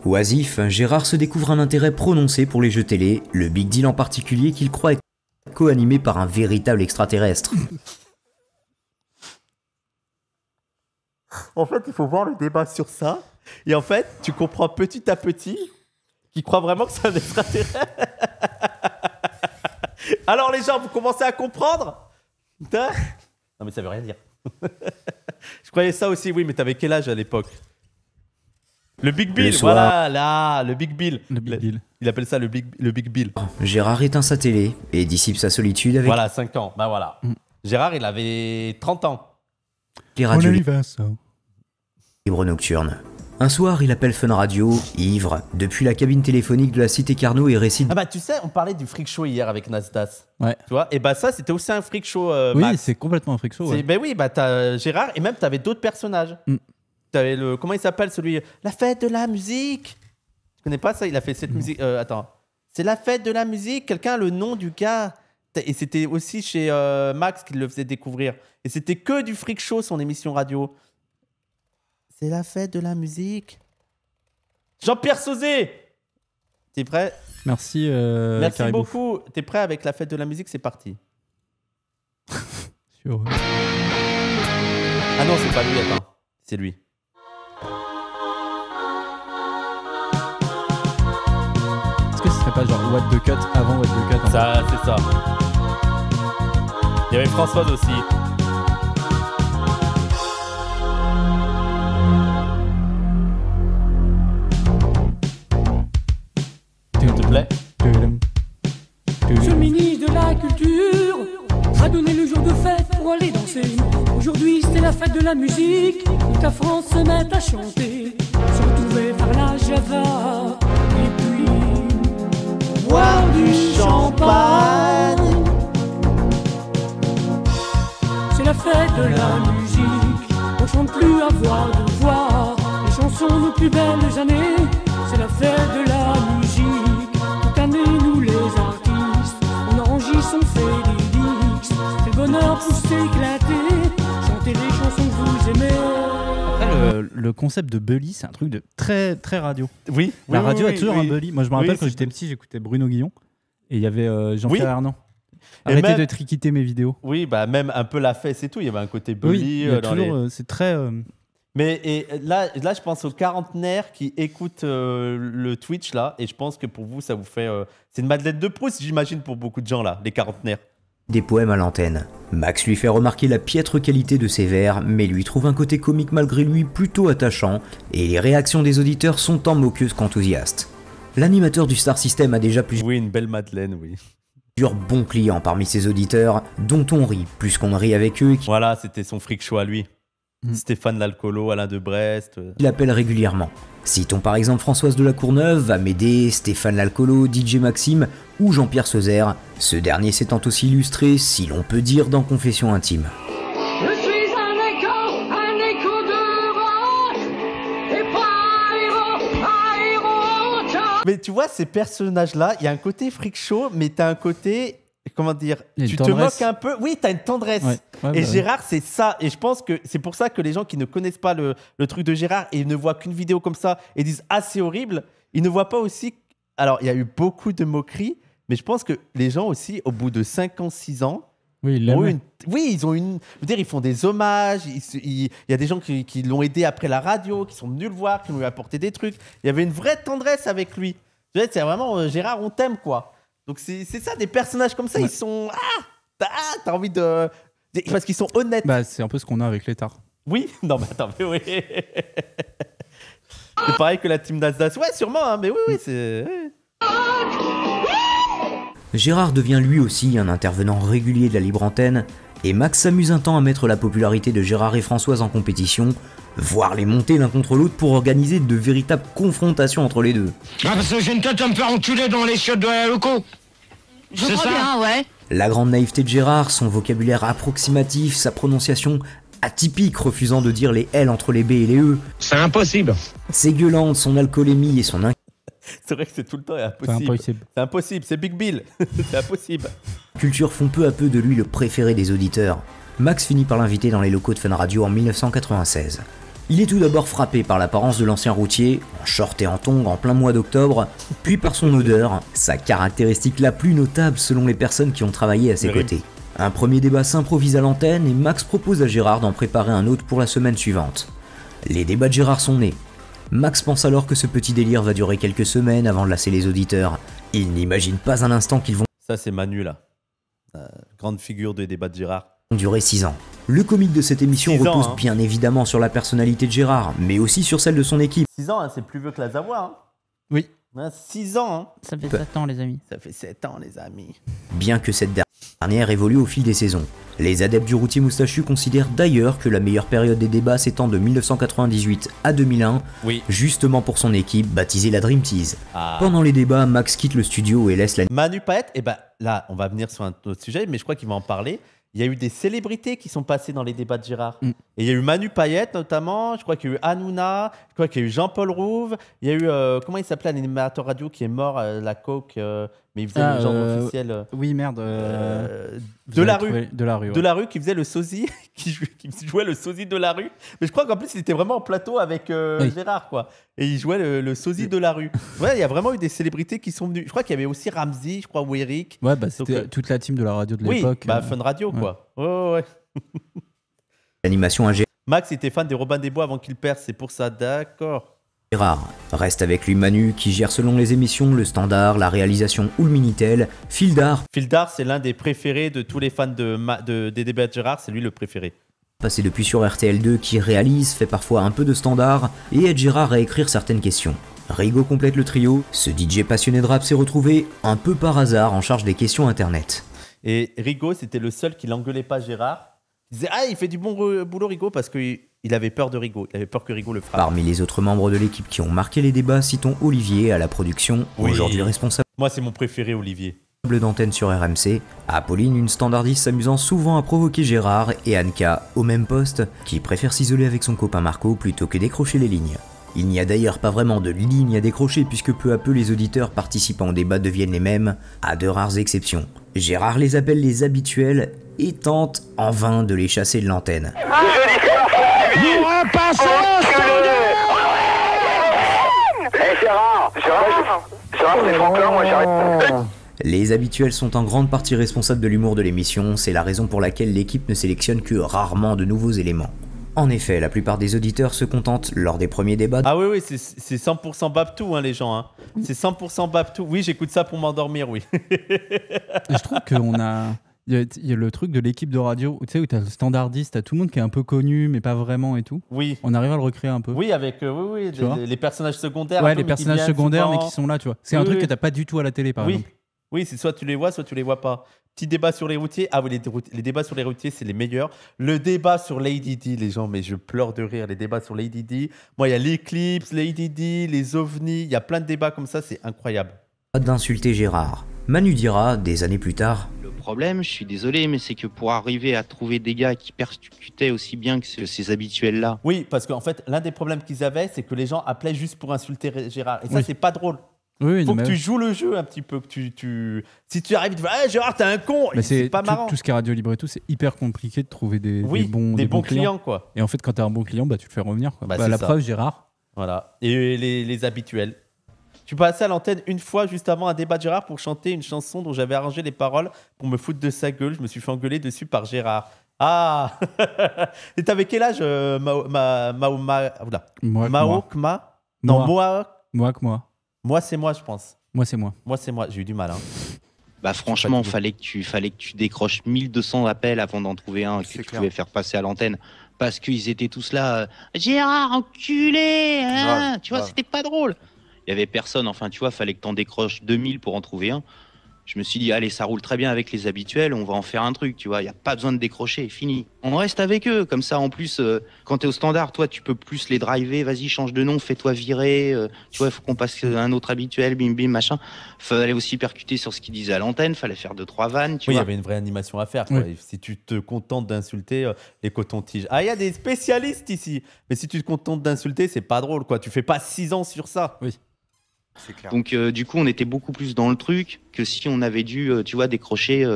Oisif, Gérard se découvre un intérêt prononcé pour les jeux télé, le Big Deal en particulier qu'il croit être co-animé par un véritable extraterrestre. En fait, il faut voir le débat sur ça. Et en fait, tu comprends petit à petit qu'il croit vraiment que c'est un extraterrestre. Alors les gens, vous commencez à comprendre? Putain. Non mais ça veut rien dire. Je croyais ça aussi, oui, mais t'avais quel âge à l'époque? Le Big Bill, voilà, là, le Big Bill. Le Big Bill. Il appelle ça le Big Bill. Gérard éteint sa télé et dissipe sa solitude avec Voilà, 5 ans, bah voilà. Gérard, il avait 30 ans. les radios libres nocturnes. Un soir, il appelle Fun Radio, ivre, depuis la cabine téléphonique de la cité Carnot et récite... Ah bah tu sais, on parlait du freak show hier avec Nasdaq. Ouais. Tu vois, et bah ça, c'était aussi un freak show, Oui, Max. c'est complètement un freak show. Ouais. Ben oui, bah t'as Gérard et même t'avais d'autres personnages. T'avais le comment il s'appelle celui la fête de la musique. Tu connais pas ça? Il a fait cette musique. Attends, c'est la fête de la musique. Quelqu'un a le nom du gars. Et c'était aussi chez Max qui le faisait découvrir. Et c'était que du freak show son émission radio. C'est la fête de la musique. Jean-Pierre Sauzé. T'es prêt? Merci. Merci Caribou. beaucoup. T'es prêt avec la fête de la musique? C'est parti. Sur... Ah non, c'est pas lui. Attends, c'est lui. Est-ce que ce serait pas genre What the Cut avant What the Cut? Ça, c'est ça. Il y avait Françoise aussi. S'il te plaît. Ce ministre de la Culture a donné le jour de fête pour aller danser. Aujourd'hui c'est la fête de la musique, toute la France se met à chanter, se retrouver par la Java et puis boire du champagne. C'est la fête de la musique, on chante plus à voix de voix, les chansons nos plus belles années. C'est la fête de la musique, toute année nous les artistes, on enregistre, on fait des lyrics, c'est le bonheur pour s'éclater, chanter les chansons que vous aimez. Après, le concept de Bully, c'est un truc de très très radio. Oui. La radio oui, a toujours oui. un Bully. Moi, je me rappelle Oui, quand j'étais petit, j'écoutais Bruno Guillon et il y avait Jean-Pierre Arnaud. Arrêtez de triquiter mes vidéos. Oui, bah même un peu la fesse et tout. Il y avait un côté bully. Oui, c'est très... Mais et là, je pense aux quarantenaires qui écoutent le Twitch, là. Et je pense que pour vous, ça vous fait... c'est une Madeleine de Proust, j'imagine, pour beaucoup de gens, là, les quarantenaires. Des poèmes à l'antenne. Max lui fait remarquer la piètre qualité de ses vers, mais lui trouve un côté comique malgré lui plutôt attachant, et les réactions des auditeurs sont tant moqueuses qu'enthousiastes. L'animateur du Star System a déjà plusieurs... Oui, une belle Madeleine, oui. Bons clients parmi ses auditeurs, dont on rit plus qu'on rit avec eux. Voilà, c'était son freak show à lui. Stéphane L'Alcolo, Alain de Brest. Il appelle régulièrement. Citons par exemple Françoise de la Courneuve, Amédée, Stéphane L'Alcolo, DJ Maxime ou Jean-Pierre Sauzère, ce dernier s'étant aussi illustré, si l'on peut dire, dans Confession intime. Je suis un écho de rock, et pas un héros. Mais tu vois, ces personnages-là, il y a un côté freak show, mais t'as un côté... Comment dire, tu te moques un peu. Oui, t'as une tendresse. Et Gérard, c'est ça. Et je pense que c'est pour ça que les gens qui ne connaissent pas le truc de Gérard et ne voient qu'une vidéo comme ça et disent « Ah, c'est horrible », ils ne voient pas aussi... Alors, il y a eu beaucoup de moqueries, mais je pense que les gens aussi, au bout de 5 ans, 6 ans... Oui, ils l'aiment. ils ont une... Je veux dire, ils font des hommages. Il y a des gens qui l'ont aidé après la radio, qui sont venus le voir, qui lui ont apporté des trucs. Il y avait une vraie tendresse avec lui. Tu vois, c'est vraiment... Gérard, on t'aime, quoi. Donc c'est ça, des personnages comme ça, ils sont... t'as envie de... Parce qu'ils sont honnêtes. Bah, c'est un peu ce qu'on a avec l'État. Oui, non mais attends, mais oui. C'est pareil que la team d'Asdas. Ouais, sûrement, hein, mais oui, c'est... Gérard devient lui aussi un intervenant régulier de la libre antenne, et Max s'amuse un temps à mettre la popularité de Gérard et Françoise en compétition, voire les monter l'un contre l'autre pour organiser de véritables confrontations entre les deux. Ah, parce que j'ai une tête à me faire enculer dans les chiottes de la loco. Je crois bien, ouais. La grande naïveté de Gérard, son vocabulaire approximatif, sa prononciation atypique, refusant de dire les L entre les B et les E. C'est impossible. Ses gueulantes, son alcoolémie et son C'est vrai que c'est tout le temps impossible. C'est impossible, c'est Big Bill. C'est impossible. Culture font peu à peu de lui le préféré des auditeurs. Max finit par l'inviter dans les locaux de Fun Radio en 1996. Il est tout d'abord frappé par l'apparence de l'ancien routier, en short et en tongs en plein mois d'octobre, puis par son odeur, sa caractéristique la plus notable selon les personnes qui ont travaillé à ses côtés. Un premier débat s'improvise à l'antenne et Max propose à Gérard d'en préparer un autre pour la semaine suivante. Les débats de Gérard sont nés. Max pense alors que ce petit délire va durer quelques semaines avant de lasser les auditeurs. Il n'imagine pas un instant qu'ils vont... Ça c'est Manu là, grande figure des débats de Gérard. Durer 6 ans. Le comique de cette émission repose bien évidemment sur la personnalité de Gérard, mais aussi sur celle de son équipe. 6 ans, hein, c'est plus vieux que la Zawa. Hein. Oui. 6 ans. Hein. Ça fait 7 ans, les amis. Ça fait 7 ans, les amis. Bien que cette dernière évolue au fil des saisons. Les adeptes du routier moustachu considèrent d'ailleurs que la meilleure période des débats s'étend de 1998 à 2001, justement pour son équipe baptisée la Dream Tease. Pendant les débats, Max quitte le studio et laisse la... Manu Payette, et là, on va venir sur un autre sujet, mais je crois qu'il va en parler. Il y a eu des célébrités qui sont passées dans les débats de Gérard. Et il y a eu Manu Payette notamment, je crois qu'il y a eu Hanouna, je crois qu'il y a eu Jean-Paul Rouve, il y a eu, comment il s'appelait, l'animateur radio qui est mort, la coke, mais il faisait le genre officiel. Oui, merde. De la rue. De la rue, ouais. De la rue qui faisait le sosie, qui jouait le sosie de la rue. Mais je crois qu'en plus, il était vraiment en plateau avec Gérard, quoi. Et il jouait le sosie de la rue. Ouais, il y a vraiment eu des célébrités qui sont venues. Je crois qu'il y avait aussi Ramsey, je crois, ou Eric. Ouais, bah c'était toute la team de la radio de l'époque. Oui, Fun Radio, quoi. Ouais. L'animation à Max était fan des Robin des Bois avant qu'il perce, c'est pour ça, d'accord. Gérard. Reste avec lui Manu, qui gère selon les émissions le standard, la réalisation ou le Minitel. Fildar, c'est l'un des préférés de tous les fans des débats de Gérard, c'est lui le préféré. Passé depuis sur RTL2, qui réalise, fait parfois un peu de standard, et aide Gérard à écrire certaines questions. Rigaud complète le trio, ce DJ passionné de rap s'est retrouvé, un peu par hasard, en charge des questions internet. Et Rigaud, c'était le seul qui n'engueulait pas Gérard. Il disait « Ah, il fait du bon boulot, Rigaud », parce qu'il avait peur de Rigaud. Il avait peur que Rigaud le frappe. Parmi les autres membres de l'équipe qui ont marqué les débats, citons Olivier à la production, aujourd'hui responsable. Moi, c'est mon préféré, Olivier. D'antenne sur RMC, Apolline, une standardiste s'amusant souvent à provoquer Gérard, et Anka, au même poste, qui préfère s'isoler avec son copain Marco plutôt que décrocher les lignes. Il n'y a d'ailleurs pas vraiment de ligne à décrocher puisque peu à peu les auditeurs participant au débat deviennent les mêmes, à de rares exceptions. Gérard les appelle les habituels et tente en vain de les chasser de l'antenne. Nous repassons Gérard, c'est Franklin, moi j'arrête. Les habituels sont en grande partie responsables de l'humour de l'émission, c'est la raison pour laquelle l'équipe ne sélectionne que rarement de nouveaux éléments. En effet, la plupart des auditeurs se contentent, lors des premiers débats... Ah oui, c'est 100% Babtou, hein, les gens. Hein. C'est 100% Babtou. Oui, j'écoute ça pour m'endormir, oui. Je trouve qu'on a... Il y a le truc de l'équipe de radio, tu sais, où tu as le standardiste, tu as tout le monde qui est un peu connu, mais pas vraiment et tout. Oui. On arrive à le recréer un peu. Oui, avec les personnages secondaires. Ouais, les personnages secondaires, mais qui sont là, tu vois. C'est un truc que tu n'as pas du tout à la télé, par exemple. Oui, c'est soit tu les vois, soit tu les vois pas. Petit débat sur les routiers. Ah oui, les débats sur les routiers, c'est les meilleurs. Le débat sur Lady Di, les gens, mais je pleure de rire. Les débats sur Lady Di. Moi, il y a l'Eclipse, Lady Di, les ovnis. Il y a plein de débats comme ça, c'est incroyable. Pas d'insulter Gérard. Manu dira, des années plus tard... Le problème, je suis désolé, mais c'est que pour arriver à trouver des gars qui percutaient aussi bien que ces habituels-là... Oui, parce qu'en fait, l'un des problèmes qu'ils avaient, c'est que les gens appelaient juste pour insulter Gérard. Et ça, c'est pas drôle. Oui, faut que tu joues le jeu un petit peu. Si tu arrives, tu dis hey, Gérard, t'es un con. C'est pas marrant. Tout ce qui est radio libre et tout, c'est hyper compliqué de trouver des bons clients, quoi. Et en fait, quand t'as un bon client, bah, tu le fais revenir. Quoi. La preuve, Gérard. Voilà. Et les habituels. Tu passais à l'antenne une fois juste avant un débat de Gérard pour chanter une chanson dont j'avais arrangé les paroles pour me foutre de sa gueule. Je me suis fait engueuler dessus par Gérard. Ah. Et t'avais quel âge, Moi, c'est moi, je pense. Moi, c'est moi. Moi, c'est moi. J'ai eu du mal. Hein. Bah franchement, fallait que tu décroches 1200 appels avant d'en trouver un que tu pouvais faire passer à l'antenne. Parce qu'ils étaient tous là. Gérard, enculé hein. Tu vois, c'était pas drôle. Il y avait personne. Enfin, tu vois, fallait que t'en décroches 2000 pour en trouver un. Je me suis dit, allez, ça roule très bien avec les habituels, on va en faire un truc, tu vois. Il n'y a pas besoin de décrocher, fini. On reste avec eux, comme ça, en plus, quand tu es au standard, toi, tu peux plus les driver, vas-y, change de nom, fais-toi virer, tu vois, il faut qu'on passe à un autre habituel, bim, bim, machin. Fallait aussi percuter sur ce qu'ils disaient à l'antenne, fallait faire 2-3 vannes, tu vois. Oui, il y avait une vraie animation à faire, quoi. Oui. Si tu te contentes d'insulter les cotons-tiges. Ah, il y a des spécialistes ici, mais si tu te contentes d'insulter, c'est pas drôle, quoi. Tu fais pas 6 ans sur ça. Oui. Clair. Donc du coup on était beaucoup plus dans le truc que si on avait dû tu vois décrocher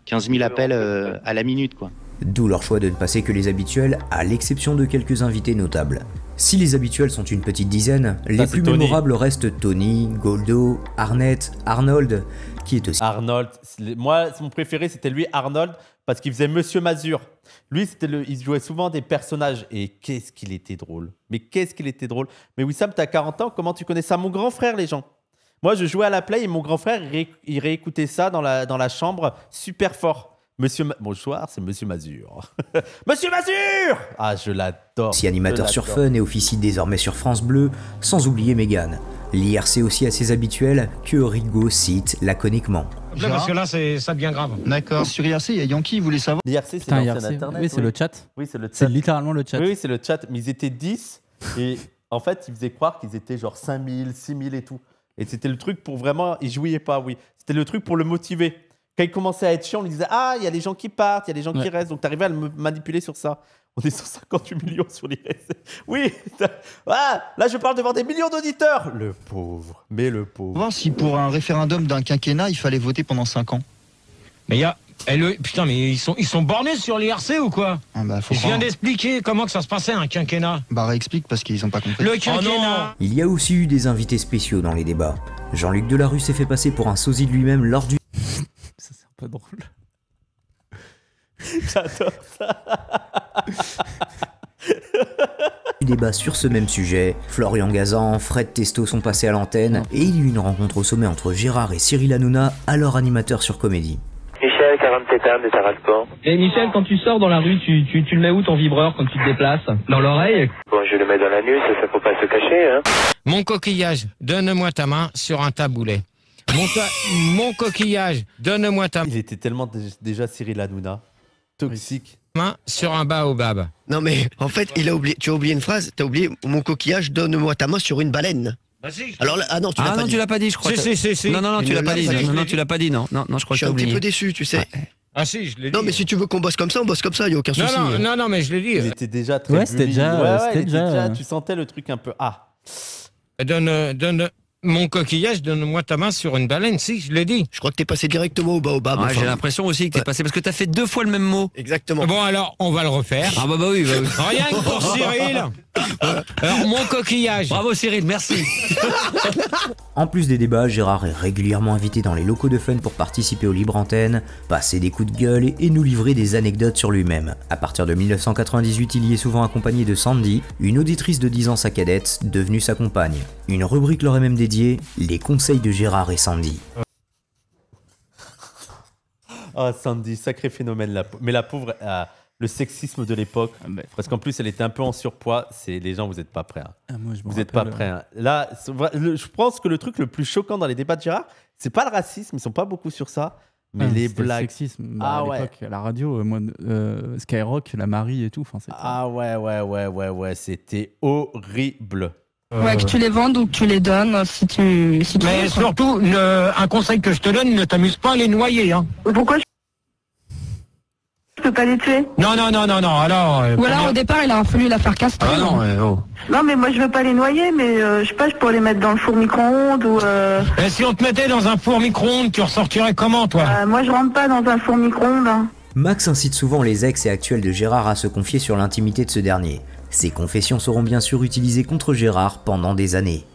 15 000 appels à la minute quoi. D'où leur choix de ne passer que les habituels à l'exception de quelques invités notables. Si les habituels sont une petite dizaine, les plus mémorables restent Tony, Goldo, Arnett, Arnold qui est aussi... Arnold, moi mon préféré c'était lui Arnold parce qu'il faisait Monsieur Mazur. Lui, il jouait souvent des personnages. Et qu'est-ce qu'il était drôle. Mais qu'est-ce qu'il était drôle. Mais Wissam, t'as 40 ans, comment tu connais ça? Mon grand frère, les gens. Moi, je jouais à la play et mon grand frère, il réécoutait ça dans la chambre super fort. Bonsoir, c'est Monsieur Mazur. Monsieur Mazur! Ah, je l'adore. Si animateur sur Fun et officie désormais sur France Bleu, sans oublier Mégane. L'IRC aussi à ses habituels que Rigaud cite laconiquement. Là, parce que là, ça devient grave. D'accord. Sur IRC, il y a Yankee, vous voulez savoir? L'IRC, c'est l'ancien Internet. Oui, c'est le chat. Oui, c'est le chat. C'est littéralement le chat. Oui, c'est le chat. Mais ils étaient 10 et en fait, ils faisaient croire qu'ils étaient genre 5000, 6000 et tout. Et c'était le truc pour vraiment... Ils jouaient pas, oui. C'était le truc pour le motiver. Quand il commençait à être chiant, on lui disait « Ah, il y a des gens qui partent, il y a des gens qui restent. » Donc, tu arrivais à le manipuler sur ça. On est 158 millions sur l'IRC. Oui. Ah, là, je parle devant des millions d'auditeurs. Le pauvre. Mais le pauvre. Voir si pour un référendum d'un quinquennat, il fallait voter pendant 5 ans. Mais il y a... Putain, mais ils sont bornés sur l'IRC ou quoi? Je viens d'expliquer comment que ça se passait un quinquennat. Bah réexplique parce qu'ils ont pas compris. Le quinquennat. Il y a aussi eu des invités spéciaux dans les débats. Jean-Luc Delarue s'est fait passer pour un sosie de lui-même lors du... Ça c'est un peu drôle. J'adore ça. Débat sur ce même sujet, Florian Gazan, Fred Testo sont passés à l'antenne et il y a eu une rencontre au sommet entre Gérard et Cyril Hanouna, alors animateur sur Comédie. Michel, 47 ans de Tarascon. Et Michel, quand tu sors dans la rue, tu le mets où ton vibreur quand tu te déplaces? Dans l'oreille? Bon, je le mets dans l'anus, ça faut pas se cacher, hein. Mon coquillage, donne-moi ta main sur un taboulet. Mon coquillage, donne-moi ta main. Il était tellement déjà Cyril Hanouna. Toxique. Main sur un baobab. Non mais en fait, tu as oublié une phrase, tu as oublié mon coquillage, donne-moi ta main sur une baleine. Vas-y. Alors là, non, tu l'as pas dit, je crois. Si. Non, tu l'as pas dit. Non, tu l'as pas dit, non, je crois que tu as oublié. Je suis un petit peu déçu, tu sais. Ouais. Ah si, je l'ai dit. Non, mais si tu veux qu'on bosse comme ça, il y a aucun souci. Non, mais je l'ai dit. Il était déjà très c'était déjà. Tu sentais le truc un peu. Donne Mon coquillage, donne-moi ta main sur une baleine, si, je l'ai dit. Je crois que t'es passé directement au baobab. Ouais, enfin. j'ai l'impression aussi que t'es passé parce que t'as fait 2 fois le même mot. Exactement. Bon, alors, on va le refaire. Ah bah oui. Rien que pour Cyril. Alors, mon coquillage. Bravo Cyril, merci. En plus des débats, Gérard est régulièrement invité dans les locaux de Fun pour participer aux libres antennes, passer des coups de gueule et nous livrer des anecdotes sur lui-même. À partir de 1998, il y est souvent accompagné de Sandy, une auditrice de 10 ans sa cadette, devenue sa compagne. Une rubrique leur est même dédiée, les conseils de Gérard et Sandy. Oh, Sandy, sacré phénomène. Mais la pauvre, le sexisme de l'époque, parce qu'en plus, elle était un peu en surpoids. Les gens, vous n'êtes pas prêts. Hein. Vous n'êtes pas prêts. Hein. Là, je pense que le truc le plus choquant dans les débats de Gérard, c'est pas le racisme, ils sont pas beaucoup sur ça, mais les blagues. Le sexisme. À l'époque, à la radio, Skyrock, la Marie et tout. Ouais, c'était horrible. Ouais, que tu les vendes ou que tu les donnes, si tu Mais veux, surtout, un conseil que je te donne, ne t'amuse pas à les noyer. Hein. Pourquoi je peux pas les tuer? Non, alors... Ou alors, au départ, il a fallu la faire castrer. Ah non, Non, mais moi, je veux pas les noyer, mais je sais pas, je pourrais les mettre dans le four micro-ondes ou... Et si on te mettait dans un four micro-ondes, tu ressortirais comment, toi? Moi, je rentre pas dans un four micro-ondes. Hein. Max incite souvent les ex et actuels de Gérard à se confier sur l'intimité de ce dernier. Ces confessions seront bien sûr utilisées contre Gérard pendant des années.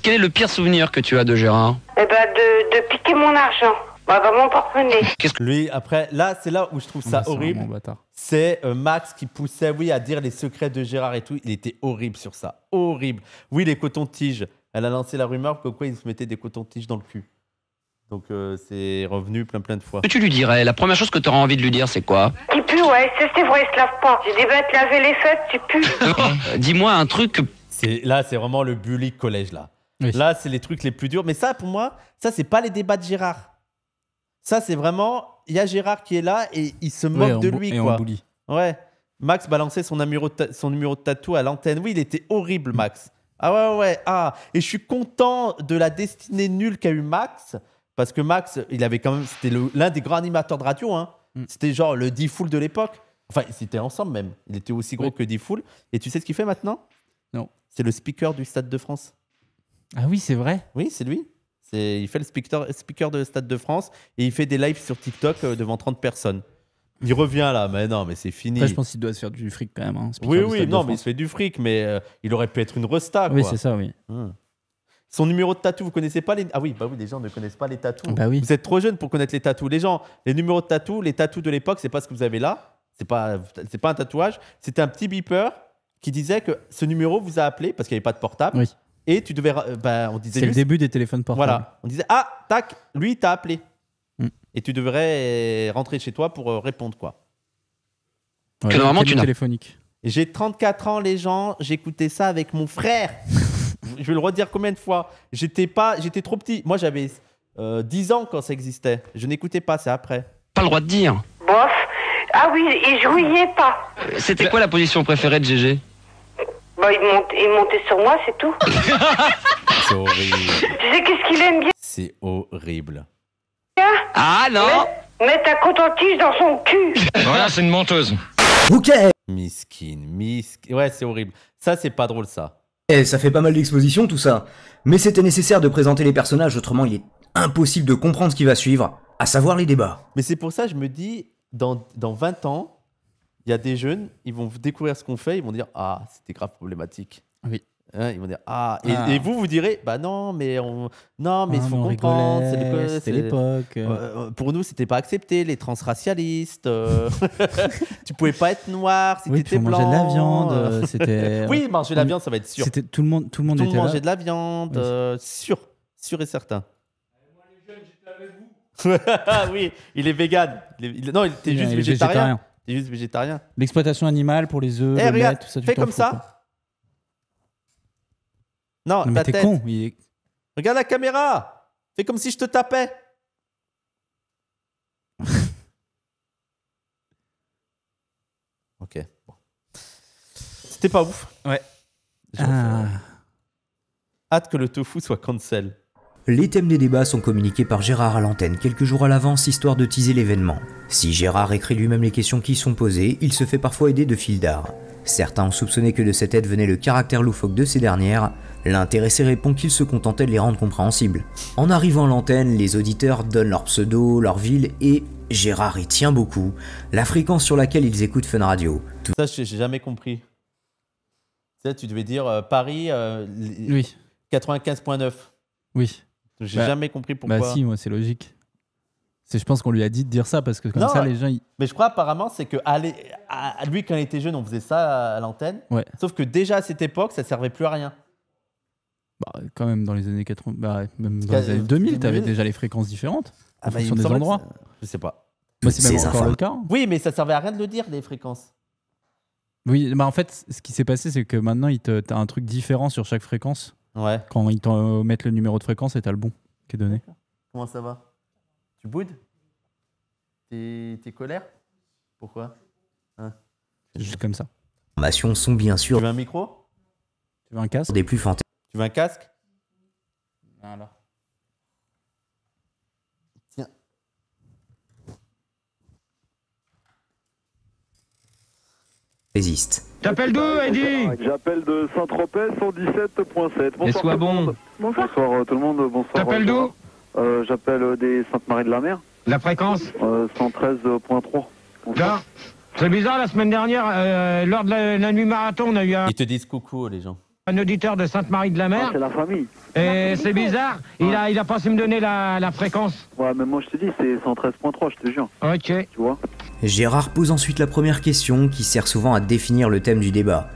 Quel est le pire souvenir que tu as de Gérard? Eh ben, de piquer mon argent. Bah, mon porte-monnaie. Lui, après, là, c'est là où je trouve ça horrible. C'est Max qui poussait, à dire les secrets de Gérard et tout. Il était horrible sur ça. Horrible. Oui, les cotons-tiges. Elle a lancé la rumeur que il se mettait des cotons-tiges dans le cul. Donc, c'est revenu plein de fois. Que tu lui dirais? La première chose que tu auras envie de lui dire, c'est quoi? Qui pue, ouais, c'est vrai, il se lave pas. J'ai des bêtes laver les fêtes, tu pues. Dis-moi un truc. Là, c'est vraiment le bully collège, là. Oui. Là, c'est les trucs les plus durs. Mais ça, pour moi, ça, c'est pas les débats de Gérard. Ça, c'est vraiment... Il y a Gérard qui est là et il se moque de lui, quoi. Ouais. Max balançait son numéro de tatou à l'antenne. Oui, il était horrible, Max. Ah ouais. Ah. Et je suis content de la destinée nulle qu'a eu Max. Parce que Max, il avait quand même... C'était l'un des grands animateurs de radio. Hein. C'était genre le D-Fool de l'époque. Enfin, ils étaient ensemble même. Il était aussi gros que D-Fool. Et tu sais ce qu'il fait maintenant? Non. C'est le speaker du Stade de France. Ah oui, c'est vrai. Oui, c'est lui. Il fait le speaker de Stade de France et il fait des lives sur TikTok devant 30 personnes. Il revient là, mais non, mais c'est fini. Après, je pense qu'il doit se faire du fric quand même. Hein, oui, non, mais il se fait du fric, mais il aurait pu être une resta. Oui, c'est ça, oui. Son numéro de tatou, vous connaissez pas les... Ah oui, les gens ne connaissent pas les tatous. Bah oui. Vous êtes trop jeunes pour connaître les tatous. Les numéros de tatou, les tatous de l'époque, c'est pas ce que vous avez là. C'est pas un tatouage. C'était un petit beeper qui disait que ce numéro vous a appelé parce qu'il n'y avait pas de portable. Oui. Et tu devais... on disait c'est le début des téléphones portables. Voilà. On disait, tac, lui, t'a appelé. Et tu devrais rentrer chez toi pour répondre, quoi. Ouais, normalement, tu n'as téléphonique. J'ai 34 ans, les gens. J'écoutais ça avec mon frère. Je vais le redire combien de fois. J'étais trop petit. Moi, j'avais 10 ans quand ça existait. Je n'écoutais pas, c'est après. Pas le droit de dire. Bof. Ah oui, il jouiait pas. C'était quoi la position préférée de GG? Bah, il montait sur moi, c'est tout. C'est horrible. Tu sais qu'est-ce qu'il aime bien? C'est horrible. Ah non. Mets ta coton-tige dans son cul. Voilà, c'est une menteuse. Ok. Miskine. Ouais, c'est horrible. Ça, c'est pas drôle, ça. Ça fait pas mal d'expositions, tout ça. Mais c'était nécessaire de présenter les personnages, autrement il est impossible de comprendre ce qui va suivre, à savoir les débats. Mais c'est pour ça que je me dis, dans 20 ans, il y a des jeunes, ils vont découvrir ce qu'on fait, ils vont dire « Ah, c'était grave problématique. » Oui. Hein, ils vont dire « Ah ». Et vous direz « Bah non, mais il faut comprendre. C'était l'époque. Pour nous, c'était pas accepté, les transracialistes. Tu pouvais pas être noir si t'étais blanc. Manger de la viande. C'était... Oui, manger de la viande, ça va être sûr. C'était, tout le monde était là. Mangeait de la viande, sûr et certain. Moi, les jeunes, j'étais avec vous. Oui, il est vegan. Non, il était juste végétarien. T'es juste végétarien. L'exploitation animale pour les œufs, le regarde, lait, tout ça. Fais comme ça. Quoi. Non, mais t'es con. Regarde la caméra. Fais comme si je te tapais. Ok. Bon. C'était pas ouf. Ouais. Hâte que le tofu soit cancel. Les thèmes des débats sont communiqués par Gérard à l'antenne quelques jours à l'avance histoire de teaser l'événement. Si Gérard écrit lui-même les questions qui y sont posées, il se fait parfois aider de fil d'art. Certains ont soupçonné que de cette aide venait le caractère loufoque de ces dernières. L'intéressé répond qu'il se contentait de les rendre compréhensibles. En arrivant à l'antenne, les auditeurs donnent leur pseudo, leur ville et, Gérard y tient beaucoup, la fréquence sur laquelle ils écoutent Fun Radio. Tout ça, j'ai jamais compris. Tu devais dire Paris, oui. 95.9. Oui. J'ai jamais compris pourquoi. Bah si, moi c'est logique. Je pense qu'on lui a dit de dire ça parce que comme non, ça les gens... Mais je crois apparemment c'est que lui quand il était jeune on faisait ça à l'antenne. Ouais. Sauf que déjà à cette époque ça servait plus à rien. Bah quand même dans les années 80, même dans les années 2000 t'avais déjà les fréquences différentes en fonction des endroits. Je sais pas. Moi c'est même encore le cas. Oui mais ça servait à rien de le dire les fréquences. Oui bah en fait ce qui s'est passé c'est que maintenant t'as un truc différent sur chaque fréquence. Ouais. Quand ils te mettent le numéro de fréquence et t'as le bon qui est donné. Comment ça va? Tu boudes? T'es colère? Pourquoi? C'est juste comme ça. Les informations sont bien sûr... Tu veux un micro? Tu veux un casque? Des plus fantastiques. Tu veux un casque? Voilà. Tiens. Résiste. T'appelles d'où, Eddie? J'appelle de Saint-Tropez 117.7. Et sois bon. Bonsoir tout le monde. Bonsoir. T'appelles d'où? J'appelle des Sainte-Marie-de-la-Mer. La fréquence? 113.3. Là, c'est bizarre, la semaine dernière, lors de la nuit marathon, on a eu Ils te disent coucou, les gens. un auditeur de Sainte-Marie-de-la-Mer. C'est la famille. Et c'est bizarre, il a pas su me donner la fréquence. Ouais, mais moi je te dis, c'est 113.3, je te jure. Ok. Tu vois? Gérard pose ensuite la première question qui sert souvent à définir le thème du débat.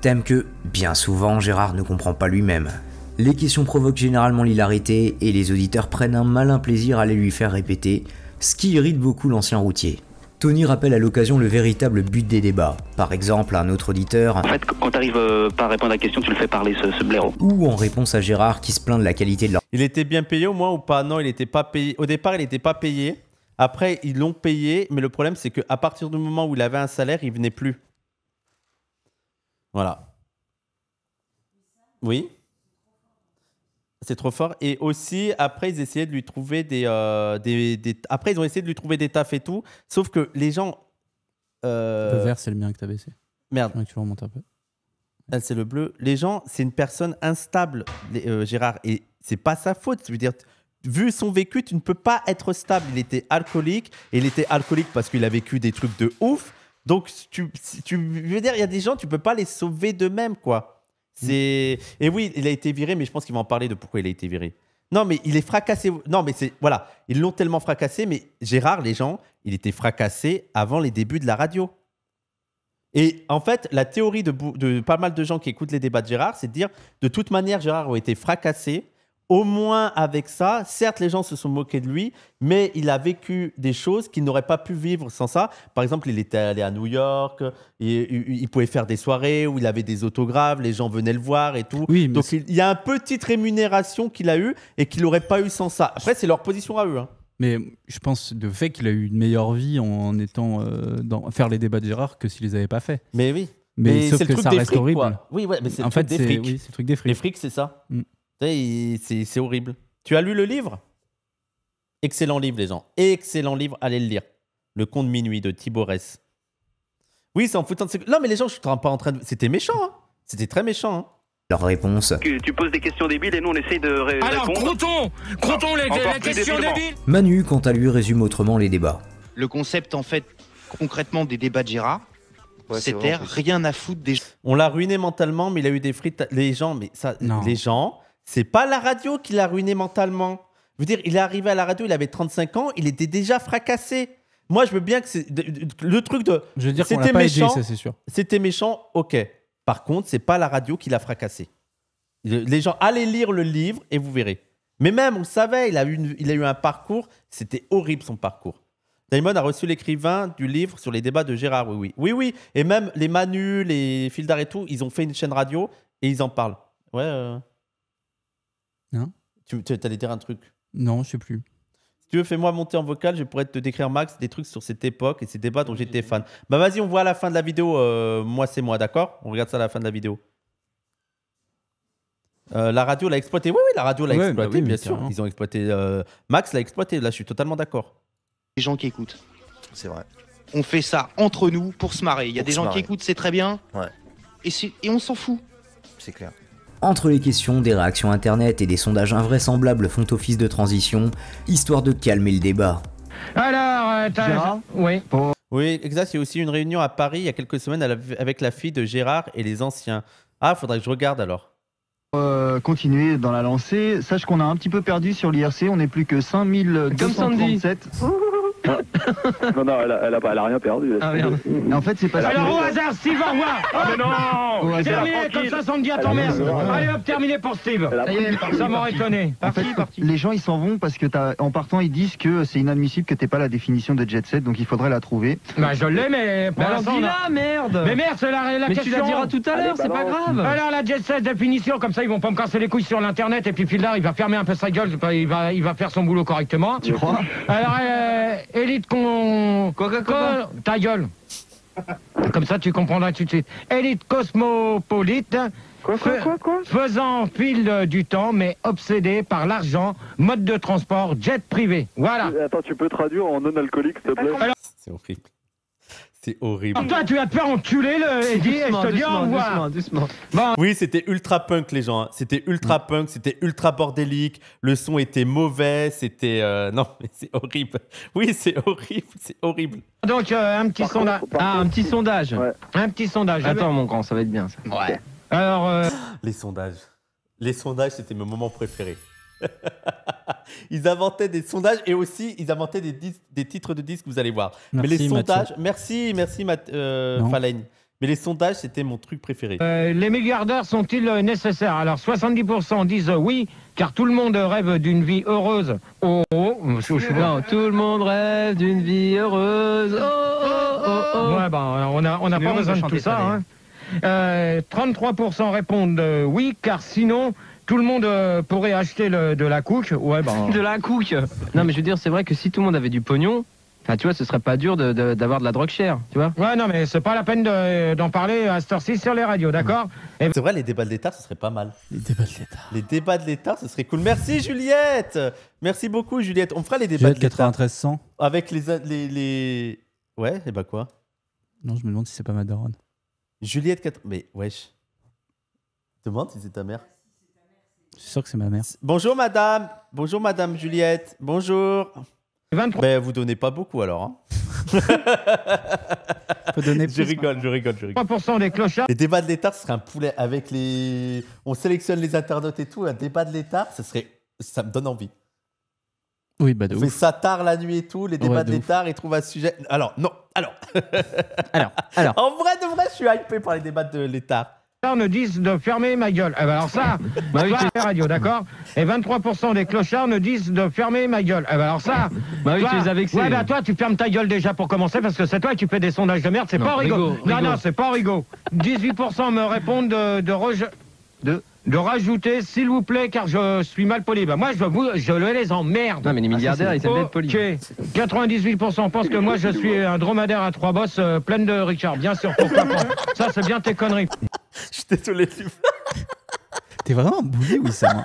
Thème que, bien souvent, Gérard ne comprend pas lui-même. Les questions provoquent généralement l'hilarité et les auditeurs prennent un malin plaisir à les lui faire répéter, ce qui irrite beaucoup l'ancien routier. Tony rappelle à l'occasion le véritable but des débats. Par exemple, un autre auditeur... En fait, quand t'arrives pas à répondre à la question, tu le fais parler, ce blaireau. Ou en réponse à Gérard qui se plaint de la qualité de leur... Il était bien payé au moins ou pas? Non, il n'était pas payé. Au départ, il n'était pas payé. Après, ils l'ont payé, mais le problème, c'est qu'à partir du moment où il avait un salaire, il venait plus. Voilà. Oui. C'est trop fort. Et aussi, après, ils essayaient de lui trouver Après, ils ont essayé de lui trouver des tafs et tout. Sauf que les gens... Le vert, c'est le mien que t'as baissé. Merde. Ouais, tu le remontes un peu. Ah, c'est le bleu. Les gens, c'est une personne instable, Gérard. Et c'est pas sa faute. Je veux dire, vu son vécu, tu ne peux pas être stable. Il était alcoolique. Et il était alcoolique parce qu'il a vécu des trucs de ouf. Donc, je veux dire, il y a des gens, tu peux pas les sauver d'eux-mêmes, quoi. Et oui, il a été viré, mais je pense qu'ils vont en parler de pourquoi il a été viré. Non, mais il est fracassé. Non, mais c'est... Voilà, ils l'ont tellement fracassé, mais Gérard, les gens, il était fracassé avant les débuts de la radio. Et en fait, la théorie de pas mal de gens qui écoutent les débats de Gérard, c'est de dire, de toute manière, Gérard a été fracassé. Au moins avec ça, certes, les gens se sont moqués de lui, mais il a vécu des choses qu'il n'aurait pas pu vivre sans ça. Par exemple, il était allé à New York, il pouvait faire des soirées où il avait des autographes, les gens venaient le voir et tout. Oui, donc il y a une petite rémunération qu'il a eue et qu'il n'aurait pas eu sans ça. Après, c'est leur position à eux. Hein. Mais je pense de fait qu'il a eu une meilleure vie en étant faire les débats de Gérard que s'il les avait pas fait. Mais oui. Mais sauf c'est que le truc ça des reste frics, horrible. quoi. Oui, ouais, mais c'est en le fait, truc des frics. Oui, c'est le truc des frics. Les frics, c'est ça. C'est horrible. Tu as lu le livre? Excellent livre, les gens. Excellent livre, allez le lire. Le Conte de minuit de Thibaut Ress. Oui, c'est en foutant de... Non, mais les gens, je suis pas en train de... C'était méchant, hein. C'était très méchant, hein. Leur réponse. Tu poses des questions débiles et nous on essaye de répondre. Alors, croutons la question débile. Manu, quant à lui, résume autrement les débats. Le concept, en fait, concrètement des débats de Gérard, c'était rien à foutre des gens. On l'a ruiné mentalement, mais il a eu des frites. Les gens, mais ça, les gens, c'est pas la radio qui l'a ruiné mentalement. Je veux dire, il est arrivé à la radio, il avait 35 ans, il était déjà fracassé. Moi, je veux bien que c'est le truc de. Je veux dire qu'on l'a pas aidé, ça c'est sûr. C'était méchant, ok. Par contre, c'est pas la radio qui l'a fracassé. Les gens, allez lire le livre et vous verrez. Mais même, on le savait, il a eu un parcours, c'était horrible son parcours. Daimon a reçu l'écrivain du livre sur les débats de Gérard, oui. Et même les Manu, les Fildar et tout, ils ont fait une chaîne radio et ils en parlent. Ouais. Hein? Tu allais dire un truc? Non, je sais plus. Si tu veux, fais-moi monter en vocal, je pourrais te décrire, Max, des trucs sur cette époque et ces débats dont j'étais fan. Bah vas-y, on voit à la fin de la vidéo, moi c'est moi, d'accord? On regarde ça à la fin de la vidéo. La radio l'a exploité. Oui, oui, la radio l'a Ouais, exploité, bah oui, bien mais sûr. carrément. Ils ont exploité. Max l'a exploité. Là, je suis totalement d'accord. Les gens qui écoutent. C'est vrai. On fait ça entre nous pour se marrer. Il y a Pour des se gens qui marrer. écoutent, c'est très bien. Ouais. Et on s'en fout. C'est clair. Entre les questions, des réactions internet et des sondages invraisemblables font office de transition, histoire de calmer le débat. Alors, Gérard oui. Oui, exact. Il y a aussi une réunion à Paris il y a quelques semaines avec la fille de Gérard et les anciens. Ah, faudrait que je regarde alors. Continuer dans la lancée. Sache qu'on a un petit peu perdu sur l'IRC. On n'est plus que 5237. Non, elle a rien perdu. Ah merde. En fait, c'est parce que... Alors, au hasard, Steve, au revoir. Ah, mais non. C'est terminé, comme ça, ça me dit à ton merde. Allez hop, terminé pour Steve. Ça y est, Ça m'aurait étonné. En fait, les gens ils s'en vont parce que en partant ils disent que c'est inadmissible que t'aies pas la définition de jet set, donc il faudrait la trouver. Bah je l'ai, mais pour Mais alors l'instant, on a- dis-la, merde. Mais merde, c'est la Mais question. tu la diras tout à l'heure, c'est pas grave. Alors la jet set définition, comme ça ils vont pas me casser les couilles sur l'internet et puis Fildar il va fermer un peu sa gueule, il va faire son boulot correctement. Tu crois? Alors élite Quoi ta gueule. Comme ça tu comprendras tout de suite. Élite cosmopolite. Quoi Faisant fil du temps, mais obsédé par l'argent, mode de transport, jet privé. Voilà. Attends, tu peux traduire en non-alcoolique, s'il te plaît? C'est horrible. C'est horrible. Alors, toi, tu vas te faire enculer, Eddie, et je te dis au revoir. Doucement. Bon, Oui, c'était ultra punk, les gens. Hein. C'était ultra punk, c'était ultra bordélique. Le son était mauvais. C'était. Non, mais c'est horrible. Oui, c'est horrible. C'est horrible. donc un petit sondage. Ah, un petit sondage. Un petit sondage. Attends, mon grand, ça va être bien ça. Ouais. Alors, Les sondages. Les sondages, c'était mon moment préféré. Ils inventaient des sondages et aussi ils inventaient des titres de disques, vous allez voir. Merci, Mais les sondages, Mathieu. merci Non. Falaigne. Mais les sondages, c'était mon truc préféré. les milliardaires sont-ils nécessaires? Alors, 70% disent oui, car tout le monde rêve d'une vie heureuse. Oh, Non, tout le monde rêve d'une vie heureuse. Ouais, ben, on n'a pas besoin de tout ça. Hein. 33% répondent oui, car sinon, tout le monde pourrait acheter de la couche. Ouais, ben. De la couche. Non, mais je veux dire, c'est vrai que si tout le monde avait du pognon, enfin, tu vois, ce serait pas dur d'avoir de la drogue chère, tu vois. Ouais, non, mais c'est pas la peine d'en parler à cette heure-ci sur les radios, d'accord? Et C'est vrai, les débats de l'État, ce serait pas mal. Les débats de l'État. Les débats de l'État, ce serait cool. Merci Juliette. Merci beaucoup Juliette. On fera les débats Juliette de l'État 9300. avec les... Ouais, et bah quoi? Non, je me demande si c'est pas ma daronne. Juliette 4... Mais wesh. Demande si c'est ta mère. Je suis sûr que c'est ma mère. Bonjour madame. Bonjour madame Juliette. Bonjour. 23. Ben vous donnez pas beaucoup alors. Hein. Faut donner Je plus. rigole. 3% des clochards. Les débats de l'État, ce serait un poulet avec les... On sélectionne les internautes et tout. Un débat de l'État, ça me donne envie. Oui, bah de On fait ouf. ça tard la nuit et tout. Les débats Ouais, de de l'État, ils trouvent un sujet... Alors, non. Alors. Alors. En vrai, de vrai, je suis hypé par les débats de l'État. Ne disent de fermer ma gueule. Eh ben alors ça, bah oui, c'est radio, d'accord? Et 23% des clochards ne disent de fermer ma gueule. Eh ben alors ça, Bah oui, toi, tu les as vexés. Ouais, bah toi, tu fermes ta gueule déjà pour commencer parce que c'est toi qui fais des sondages de merde. C'est Non, pas Origo. Rigaud, Non, Rigaud. non, c'est pas Origo. 18% me répondent de rajouter, s'il vous plaît, car je suis mal poli. Bah moi, je les emmerde. Non, mais les milliardaires, ils savent être polis. Ok. 98% pensent que moi, je suis un dromadaire à trois bosses pleine de Richard. Bien sûr, pourquoi pas. Ça, c'est bien tes conneries. Je suis désolé. T'es vraiment un boulet, oui, ça.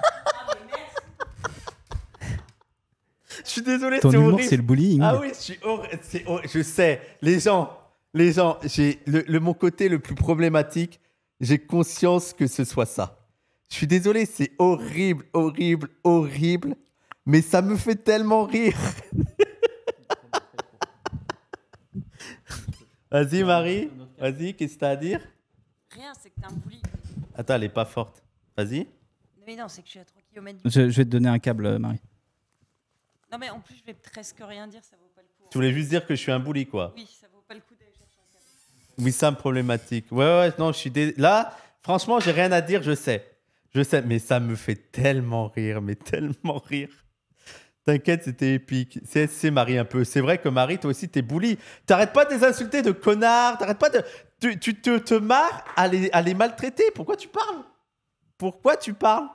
Je suis désolé, Ton c'est humour, horrible. c'est le bullying. Ah oui, je sais. Les gens, j'ai mon côté le plus problématique. J'ai conscience que ce soit ça. Je suis désolé, c'est horrible. Mais ça me fait tellement rire. Vas-y, Marie. Vas-y, qu'est-ce que t'as à dire? Rien, c'est que t'es un bully. Attends, elle est pas forte. Vas-y. Mais non, c'est que je suis à 3 km Je vais te donner un câble, Marie. Non, mais en plus, je vais presque rien dire, ça vaut pas le coup. Tu voulais juste dire que je suis un bully, quoi. Oui, ça vaut pas le coup d'aller chercher un câble. Oui, ça me problématique. Ouais, non, je suis... Là, franchement, j'ai rien à dire, je sais. Mais ça me fait tellement rire, T'inquiète, c'était épique. C'est Marie un peu. C'est vrai que Marie, toi aussi, t'es bully. T'arrêtes pas de les insulter de connards. T'arrêtes pas de... Tu te marres à les maltraiter. Pourquoi tu parles?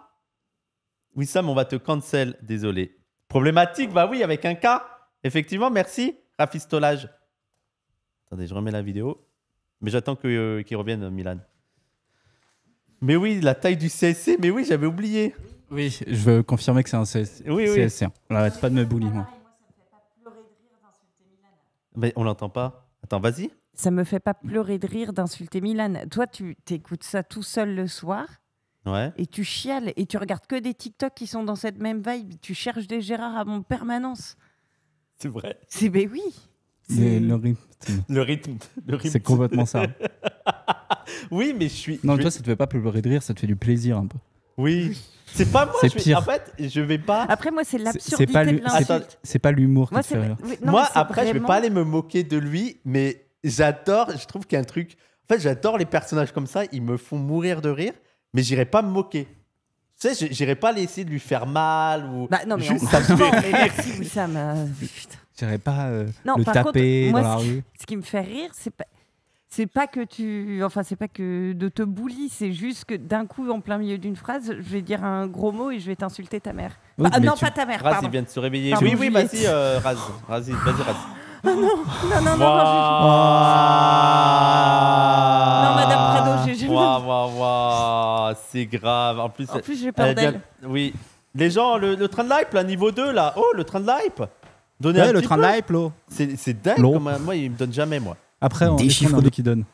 Oui, Sam, on va te cancel. Désolé. Problématique, bah oui, avec un cas. Effectivement, merci. Rafistolage. Attendez, je remets la vidéo. Mais j'attends qu'il revienne, Milan. Mais oui, la taille du CSC, mais oui, j'avais oublié. Oui, je veux confirmer que c'est un CSC. Oui. CSC. On n'arrête pas de me bully, moi. Mais on l'entend pas. Attends, vas-y. Ça me fait pas pleurer de rire d'insulter Milan. Toi, tu t'écoutes ça tout seul le soir. Ouais. Et tu chiales et tu regardes que des TikTok qui sont dans cette même vibe. Tu cherches des Gérard à mon permanence. C'est vrai. Ben oui. Le rythme. Le rythme. C'est complètement ça. Oui, mais je suis. Non, toi, ça te fait pas pleurer de rire, ça te fait du plaisir un peu. Oui. C'est pas moi. C'est pire. En fait, je vais pas. Après, moi, c'est l'absurdité de l'insulte. C'est pas l'humour qui Moi, te fait rire. Moi, après, je vais pas aller me moquer de lui, mais j'adore. Je trouve qu'il y a un truc. En fait, j'adore les personnages comme ça. Ils me font mourir de rire, mais j'irai pas me moquer. Tu sais, j'irai pas essayer de lui faire mal ou. Bah non, mais juste on ça me fait comprend. rire. Merci, Wissam. Putain. J'irais pas Non, le par taper contre, dans moi, la rue. Ce qui me fait rire, c'est pas que tu, enfin, c'est pas que de te bully, c'est juste que d'un coup, en plein milieu d'une phrase, je vais dire un gros mot et je vais t'insulter ta mère. Oui, non, tu- pas ta mère. Raz, pardon. il vient de se réveiller. Pardon, Oui, Juliette. vas-y, Raz. Vas-y, Raz. Oh non, non, Non, Madame Prado, j'ai jamais- Waouh, c'est grave. En plus, j'ai peur elle vient- d'elle. Oui. Les gens, le train de l'hype, là, niveau 2, là. Oh, le train de l'hype. Donnez Ouais, un le petit train de peu. l'hype, l'eau. C'est dingue. L'eau. Moi, il me donne jamais, moi. Après, on Des est chiffres chiffres de- qui donnent.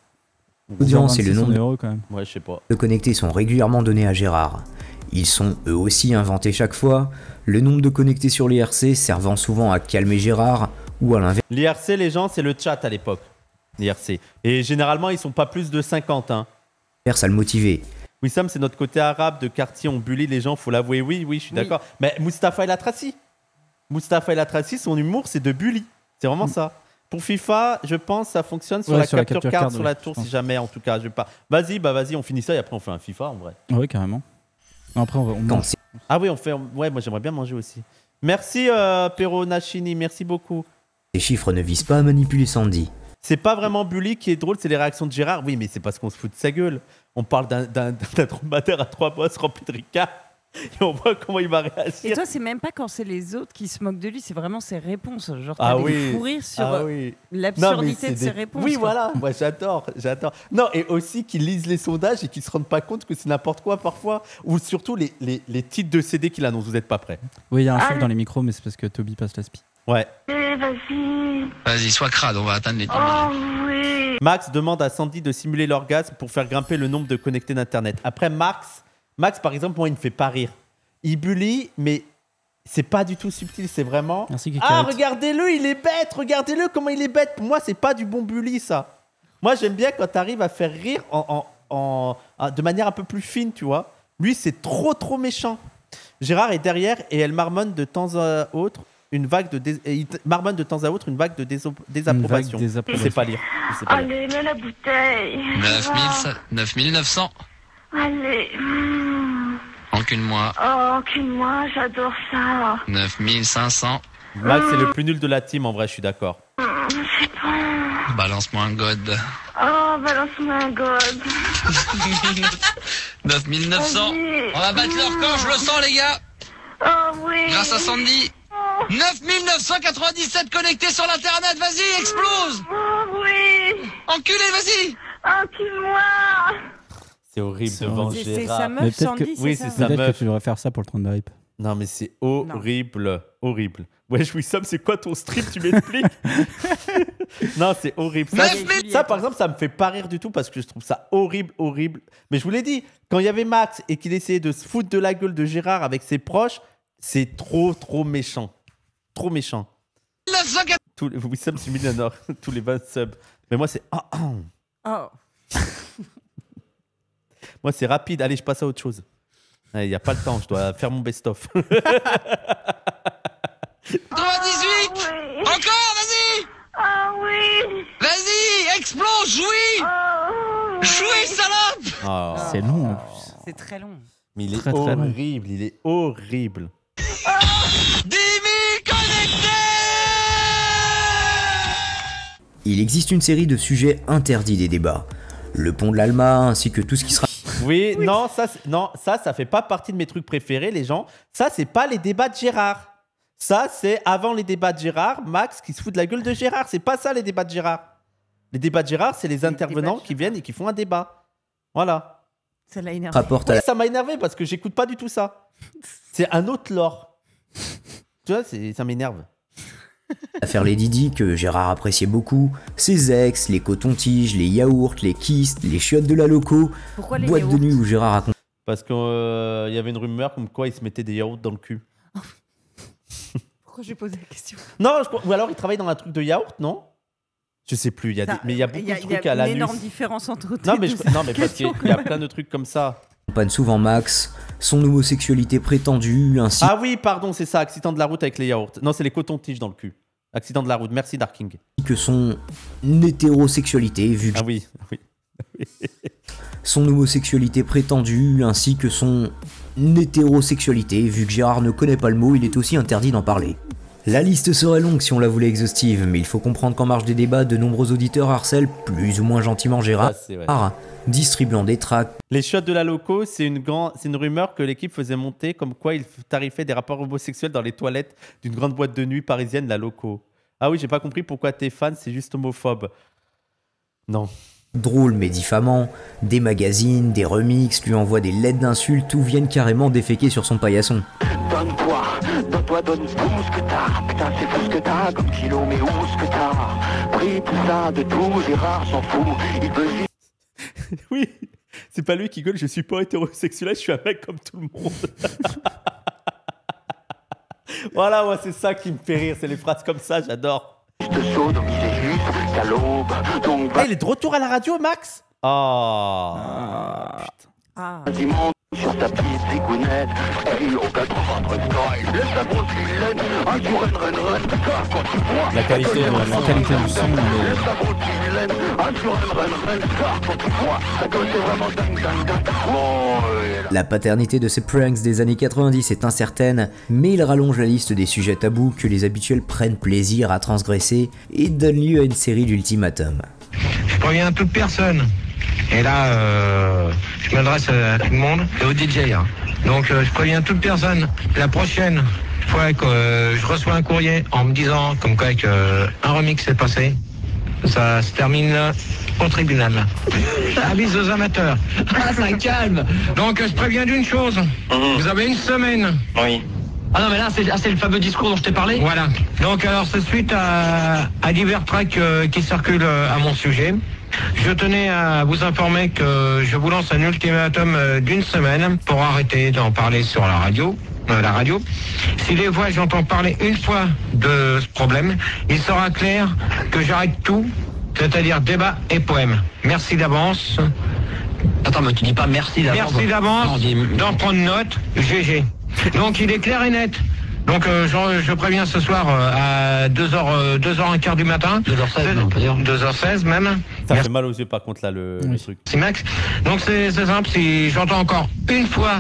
L'audience et le 26 nombre euros quand même. Ouais, je sais pas. de connectés sont régulièrement donnés à Gérard. Ils sont eux aussi inventés chaque fois, le nombre de connectés sur l'IRC servant souvent à calmer Gérard ou à l'inverse. L'IRC, les gens, c'est le chat à l'époque. L'IRC. Et généralement, ils sont pas plus de 50. Hein. À le motiver. Wissam, c'est notre côté arabe de quartier. On bully les gens, faut l'avouer. Oui, je suis d'accord. Mais Mustapha El Atrassi. Son humour, c'est de bully. C'est vraiment ça. Pour FIFA, je pense ça fonctionne sur Ouais, la sur la capture capture card, card, sur ouais, la je tour, pense. si jamais, en tout cas. Je vais pas. Vas-y, on finit ça et après on fait un FIFA en vrai. Oui, carrément. Après, on mange. Ah oui, on fait. Ouais, moi j'aimerais bien manger aussi. Merci Pero Nashini, merci beaucoup. Les chiffres ne visent pas à manipuler Sandy. C'est pas vraiment bully qui est drôle, c'est les réactions de Gérard. Oui, mais c'est parce qu'on se fout de sa gueule. On parle d'un dromadaire à 3 bosses rempli de Ricard et on voit comment il va réagir. Et toi, c'est même pas quand c'est les autres qui se moquent de lui, c'est vraiment ses réponses. Genre, Ah t'as oui. des fous rires sur Ah oui. l'absurdité Non, mais de c'est ses des- réponses. Oui, quoi. voilà, moi j'adore. Non, et aussi qu'ils lisent les sondages et qu'ils se rendent pas compte que c'est n'importe quoi parfois. Ou surtout les titres de CD qu'il annonce. Vous n'êtes pas prêts. Oui, il y a un Ah, choc dans les micros, mais c'est parce que Toby passe l'aspi. Ouais. Vas-y. Vas-y, sois crade, on va atteindre les 10 000. Oh oui. Max demande à Sandy de simuler l'orgasme pour faire grimper le nombre de connectés d'Internet. Après, Max, par exemple, moi, il me fait pas rire. Il bully, mais c'est pas du tout subtil. C'est vraiment. Merci, Ah, Kikaret. regardez-le, il est bête. Regardez-le comment il est bête. Pour moi, c'est pas du bon bully, ça. Moi, j'aime bien quand tu arrives à faire rire de manière un peu plus fine, tu vois. Lui, c'est trop méchant. Gérard est derrière et elle marmonne de temps à autre une vague de désapprobation. Je sais pas lire. Je sais pas lire. Allez, mets la bouteille. 9900. Allez. Encule-moi. Oh, encule-moi, j'adore ça. 9500. Max, c'est le plus nul de la team, en vrai, je suis d'accord. C'est bon. Balance-moi un god. Oh, balance-moi un god. 9900. Vas-y. On va battre le record, je le sens, les gars. Oh oui. Grâce à Sandy. 9997 connectés sur l'internet, vas-y, explose. Oh oui. Enculé, vas-y. Encule-moi. C'est horrible C'est devant horrible. Gérard. C'est sa meuf, Mais peut-être Sandy, que- Oui, c'est c'est ça sa Peut-être que meuf. tu devrais faire ça pour le train de hype. Non, mais c'est horrible. Horrible. Ouais, Wissam, c'est quoi ton strip? Tu m'expliques? Non, c'est horrible. Ça, par exemple, ça me fait pas rire du tout parce que je trouve ça horrible. Mais je vous l'ai dit, quand il y avait Max et qu'il essayait de se foutre de la gueule de Gérard avec ses proches, c'est trop méchant. Trop méchant. Wissam, c'est millionnaire. Tous les 20 subs. Mais moi, c'est. Oh. Moi, c'est rapide. Allez, je passe à autre chose. Il n'y a pas le temps. Je dois faire mon best-of. 98. Encore, vas-y. Ah oui. Vas-y, explose, jouis. Jouis, salope. Oh. C'est long en plus. C'est très long. Mais il est Très, très long. horrible. Il est horrible. 10 000 connectés. Il existe une série de sujets interdits des débats. Le pont de l'Alma ainsi que tout ce qui sera... Oui, non, ça fait pas partie de mes trucs préférés, les gens. Ça, c'est pas les débats de Gérard. Ça, c'est avant les débats de Gérard, Max qui se fout de la gueule de Gérard. C'est pas ça, les débats de Gérard. Les débats de Gérard, c'est les intervenants qui viennent et qui font un débat. Voilà. Ça l'a énervé. rapporte à Oui, la ça m'a énervé parce que j'écoute pas du tout ça. C'est un autre lore. Tu vois, ça m'énerve. l'affaire Lady Di que Gérard appréciait beaucoup, ses ex, les cotons-tiges, les yaourts, les kisses, les chiottes de la loco, Pourquoi les boîte de yaourts nuit où Gérard raconte Parce qu'il y avait une rumeur comme quoi il se mettait des yaourts dans le cul. Pourquoi j'ai posé la question? Non, ou alors il travaille dans un truc de yaourt, non? Je sais plus, mais il y a beaucoup de trucs à l'anus. Il y a une énorme différence entre Non, mais parce qu'il y a plein de trucs comme ça. accompagne souvent Max, son homosexualité prétendue, ainsi Ah oui, pardon, c'est ça, accident de la route avec les yaourts. Non, c'est les cotons-tiges dans le cul. Accident de la route, merci Darking. que son hétérosexualité, vu que Ah oui, oui. son homosexualité prétendue, ainsi que son hétérosexualité, vu que Gérard ne connaît pas le mot, il est aussi interdit d'en parler. La liste serait longue si on la voulait exhaustive, mais il faut comprendre qu'en marge des débats, de nombreux auditeurs harcèlent plus ou moins gentiment Gérard, Ça, c'est vrai. distribuant des tracts, Les chiottes de la loco, c'est une rumeur que l'équipe faisait monter comme quoi il tarifait des rapports homosexuels dans les toilettes d'une grande boîte de nuit parisienne, la loco. Ah oui, j'ai pas compris pourquoi t'es fan, c'est juste homophobe. Non. drôles mais diffamants, des magazines, des remixes lui envoient des lettres d'insultes ou viennent carrément déféquer sur son paillasson. Donne-toi, donne tout ce que t'as. Putain, c'est fou ce que t'as comme kilo, mais où ce que t'as? Pris tout ça de tout, Gérard s'en fout. Il veut juste. Oui, c'est pas lui qui gueule, je suis pas hétérosexuel, je suis un mec comme tout le monde. Voilà, moi c'est ça qui me fait rire, c'est les phrases comme ça, j'adore. Ah, il est de retour à la radio, Max? Oh. Putain. Dimanche sur ta petite zigounette. Hey, au 83 style, laisse la grosse vilaine. Un jour, ren, quand tu vois. La qualité du son. Laisse la grosse vilaine. Un jour, ren, quand tu vois. Ça gosse est vraiment dingue. Bon, La paternité de ces pranks des années 90 est incertaine, mais il rallonge la liste des sujets tabous que les habituels prennent plaisir à transgresser et donne lieu à une série d'ultimatums. Je préviens toute personne. Et là, je m'adresse à tout le monde et au DJ. Hein. Donc, je préviens toute personne. La prochaine fois que je reçois un courrier en me disant comme quoi un remix s'est passé, ça se termine au tribunal. Avis aux amateurs. Ah, ça calme. Donc, je préviens d'une chose. Vous avez une semaine. Oui. Ah non, mais là, c'est le fameux discours dont je t'ai parlé. Voilà. Donc, alors, c'est suite à divers tracks qui circulent à mon sujet. Je tenais à vous informer que je vous lance un ultimatum d'une semaine pour arrêter d'en parler sur la radio. Si les fois j'entends parler une fois de ce problème, il sera clair que j'arrête tout, c'est-à-dire débat et poème. Merci d'avance. Attends, mais tu dis pas merci d'avance. Merci d'avance d'en prendre note, GG. Donc il est clair et net. Donc je préviens ce soir à 2h15 du matin. 2h16, on peut dire. 2h16 même. Ça fait mal aux yeux par contre là le truc. C'est Max. Donc c'est simple, si j'entends encore une fois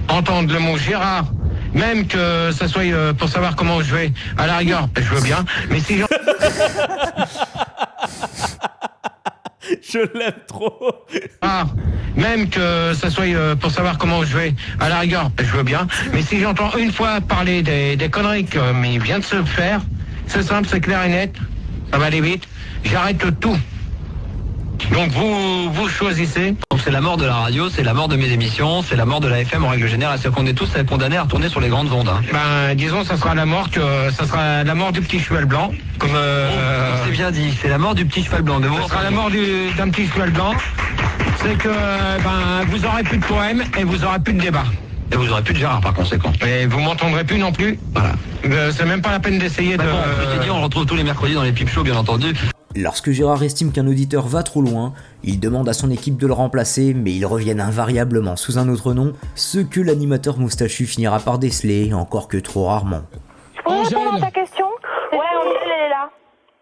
entendre le mot Gérard, même que ça soit pour savoir comment je vais, à la rigueur, je veux bien. Mais si Je l'aime trop. Même que ça soit pour savoir comment je vais, à la rigueur, je veux bien. Mais si j'entends une fois parler des conneries comme il vient de se faire, c'est simple, c'est clair et net, ça va aller vite, j'arrête tout. Donc vous choisissez. Donc c'est la mort de la radio, c'est la mort de mes émissions, c'est la mort de la FM en règle générale. C'est qu'on est tous condamnés à retourner sur les grandes ondes. Hein. Ben disons ça sera la mort du petit cheval blanc. Comme c'est bien dit, c'est la mort du petit cheval blanc. Ça sera la mort d'un petit cheval blanc. C'est que vous aurez plus de poèmes et vous aurez plus de débat. Et vous aurez plus de Gérard par conséquent. Et vous m'entendrez plus non plus. Voilà. C'est même pas la peine d'essayer de. Bon, je t'ai dit, on le retrouve tous les mercredis dans les pipe shows, bien entendu. Lorsque Gérard estime qu'un auditeur va trop loin, il demande à son équipe de le remplacer, mais ils reviennent invariablement sous un autre nom, ce que l'animateur moustachu finira par déceler, encore que trop rarement. Je peux répondre à ta question? Ouais, Angèle, elle est là.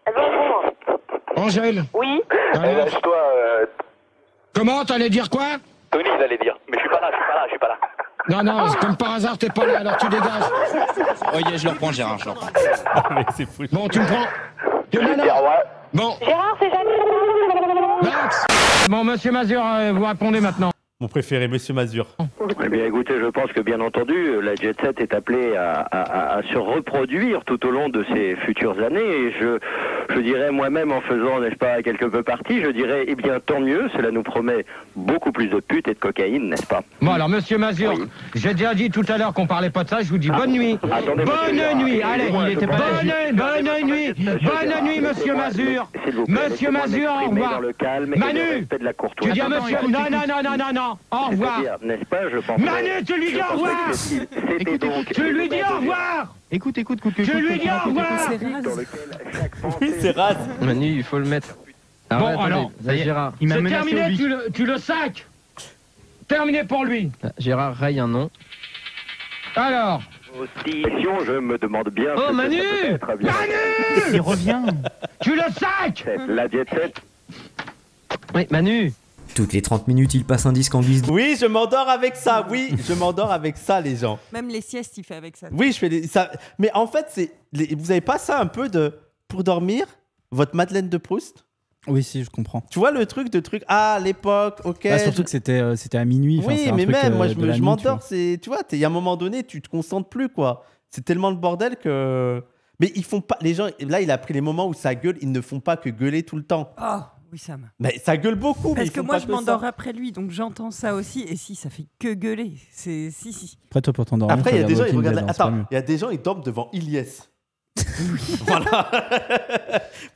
Elle veut répondre. Angèle. Oui. Lâche-toi. Comment t'allais dire quoi? Tony, il allait dire. Mais je suis pas là. Non, comme par hasard t'es pas là, alors tu dégages. Ok, je le reprends, Gérard, je le reprends. Mais c'est fou. Bon, tu me prends. Bon. Gérard, c'est Jacques. Max. Bon, monsieur Mazur, vous répondez maintenant. Mon préféré, Monsieur Mazur. Eh bien, écoutez, je pense que bien entendu, la Jet Set est appelée à se reproduire tout au long de ces futures années. Et je dirais moi-même en faisant, n'est-ce pas, quelque peu partie, je dirais, eh bien, tant mieux, cela nous promet beaucoup plus de putes et de cocaïne, n'est-ce pas? Bon, alors, monsieur Mazur, j'ai déjà dit tout à l'heure qu'on parlait pas de ça, je vous dis bonne nuit. Attendez, Bonne nuit, allez, bonne nuit, monsieur Mazur. Monsieur Mazur, au revoir. Manu, tu dis à monsieur, non, au revoir. N'est-ce pas, je pense. Manu, tu lui dis au revoir. Tu lui dis au revoir. Écoute. Tu lui dis au revoir. Oui, c'est rase. Manu, il faut le mettre. Bon, alors, Gérard. c'est terminé, tu le sacs. Terminé pour lui. Gérard raye un nom. Alors. Aussi, je me demande bien. Oh, Manu Manu Il revient. Tu le sacs. La jet set. Oui, Manu. Toutes les 30 minutes, il passe un disque en guise. Oui, je m'endors avec ça. Oui, je m'endors avec ça, les gens. Même les siestes, il fait avec ça. Oui, je fais ça. Mais en fait, vous avez pas ça un peu de pour dormir, votre Madeleine de Proust? Oui, si, je comprends. Tu vois le truc à l'époque, ok. Bah, surtout que c'était à minuit. Oui, mais même moi, je m'endors. Tu vois, il y a un moment donné, tu te concentres plus, quoi. C'est tellement le bordel que. Mais ils font pas. Les gens, là, il a pris les moments où ça gueule. Ils ne font pas que gueuler tout le temps. Ah. Oui, Sam. Mais ça gueule beaucoup. Parce mais que moi, je m'endors après lui, donc j'entends ça aussi. Et si, ça fait que gueuler. C'est si. Après, toi, pour t'endormir. Après, il y a des gens, ils regardent. Dead, Attends, il y a des gens, ils dorment devant Ilyes. Voilà.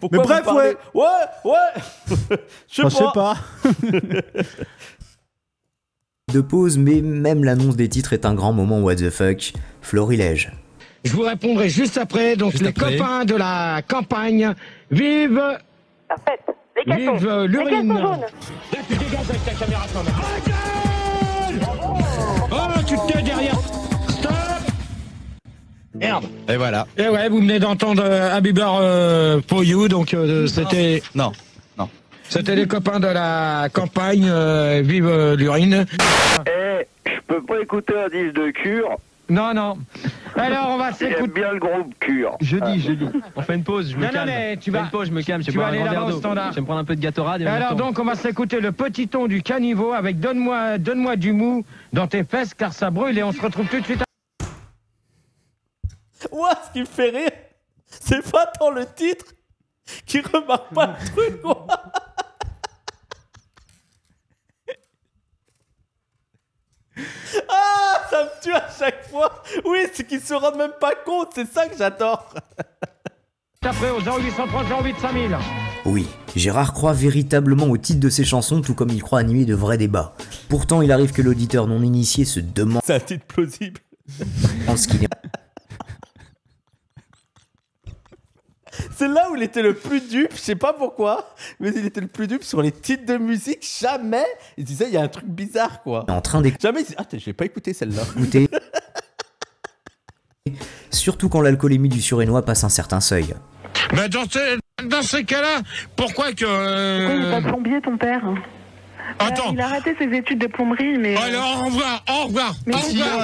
Mais bref, ouais. Je sais pas. De pause, mais même l'annonce des titres est un grand moment what the fuck. Florilège. Je vous répondrai juste après. Donc, les copains de la campagne, vive. Parfait. Vive l'urine. Là, tu dégages avec ta caméra quand même. Oh, tu te tais derrière. Stop. Merde. Et voilà. Et ouais, vous venez d'entendre Habiber for You, donc c'était... Non. C'était les copains de la campagne, vive l'urine. Je peux pas écouter un disque de Cure. Non. Alors, on va s'écouter. J'aime bien le groupe Cure. Jeudi. On fait une pause, je me calme. Non, mais tu vas... Une pause, je me calme, je vais tu boire vas un aller grand là-bas verre au d'eau. standard. Je vais me prendre un peu de Gatorade. Alors donc, on va s'écouter le petit ton du caniveau avec donne-moi du mou dans tes fesses car ça brûle et on se retrouve tout de suite. Ouais, ce qui me fait rire, c'est pas tant le titre qui remarque pas le truc, quoi. Ah, ça me tue à chaque fois. Oui, c'est qu'ils se rendent même pas compte, c'est ça que j'adore. Après au 0830 08 5000. Oui, Gérard croit véritablement au titre de ses chansons, tout comme il croit animer de vrais débats. Pourtant, il arrive que l'auditeur non initié se demande... C'est un titre plausible. Ce qu'il est... C'est là où il était le plus dupe, je sais pas pourquoi, mais il était le plus dupe sur les titres de musique. Jamais il disait il y a un truc bizarre, quoi. En train d'écouter... Jamais il disait, je vais pas écouter celle-là. Surtout quand l'alcoolémie du surénois passe un certain seuil. Mais dans ces cas-là, pourquoi que... Pourquoi il est pas plombier, ton père? Attends. Il a arrêté ses études de plomberie, mais... Alors, au revoir.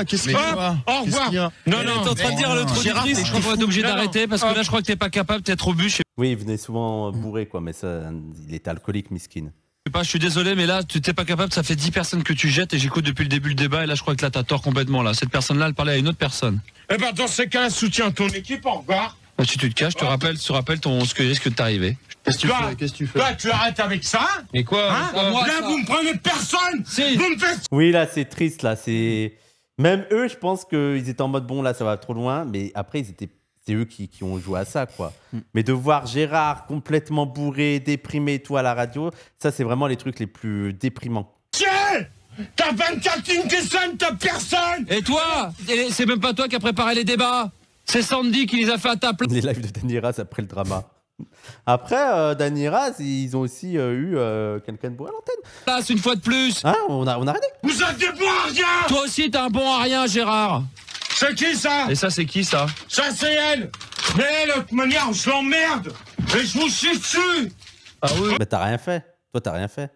Qu'est-ce qu'il y a? Au revoir. Non, t'es en train de dire à l'autre auditrice, je crois qu'on va être obligé d'arrêter parce que là, je crois que t'es pas capable, t'es trop bu. Oui, il venait souvent bourré, quoi, mais ça, il était alcoolique, miskin. Je suis désolé, mais là, tu t'es pas capable, ça fait 10 personnes que tu jettes et j'écoute depuis le début le débat et là, je crois que là, t'as tort complètement, là. Cette personne-là, elle parlait à une autre personne. Eh ben, dans ces cas-là, soutiens ton équipe, au revoir. Si tu te caches, je te rappelle ce qui risque de t'arriver. Qu'est-ce que tu fais? Toi, tu arrêtes avec ça? Mais quoi? Là, vous me prenez personne. Vous me faites... Oui, là, c'est triste, là. C'est... Même eux, je pense qu'ils étaient en mode, bon, là, ça va trop loin. Mais après, c'est eux qui ont joué à ça, quoi. Mais de voir Gérard complètement bourré, déprimé, tout à la radio, ça, c'est vraiment les trucs les plus déprimants. Tiens! T'as 24 lignes qui sonnent, t'as personne! Et toi? C'est même pas toi qui as préparé les débats. C'est Sandy qui les a fait à ta place. Les lives de Danny Raz après le drama. Après, Danny Raz, ils ont aussi eu quelqu'un de bon à l'antenne. Place une fois de plus. Hein, on a arrêté. Vous êtes des bons à rien! Toi aussi, t'es un bon à rien, Gérard. C'est qui ça? Et ça, c'est qui ça? Ça, c'est elle! Mais elle, de toute manière, je l'emmerde! Et je vous chie dessus! Ah oui? Mais t'as rien fait. Toi, t'as rien fait.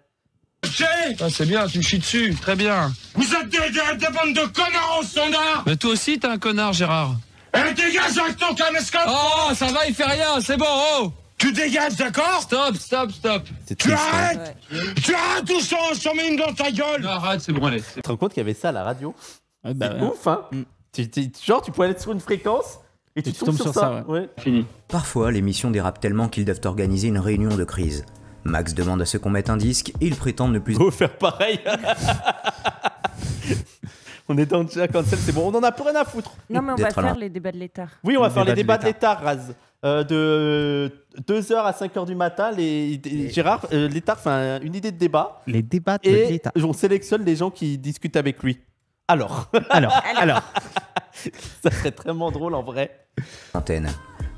Ah, c'est bien, tu me chies dessus. Très bien. Vous êtes des bandes de connards au standard! Mais toi aussi, t'es un connard, Gérard. Eh, dégage avec ton caméscope! Oh, ça va, il fait rien, c'est bon, oh! Tu dégages, d'accord? Stop. Tu arrêtes! Tu arrêtes ou je t'en mets une dans ta gueule! Non, arrête, c'est bon, allez. Tu te rends compte qu'il y avait ça à la radio? Bah, c'est ouf, hein? Genre, tu pouvais aller sur une fréquence Et tu tombes sur ça, ouais. Fini. Parfois, l'émission dérape tellement qu'ils doivent organiser une réunion de crise. Max demande à ce qu'on mette un disque et ils prétendent ne plus... Faut faire pareil. On est dans le cancel, c'est bon, on en a plus rien à foutre. Non, mais on va faire les débats de l'État. Oui, on va faire les débats de l'État, Raz. De 2h à 5h du matin, Gérard, l'État fait une idée de débat. Les débats de et l'État. On sélectionne les gens qui discutent avec lui. Alors. Ça serait vraiment drôle en vrai. Antenne.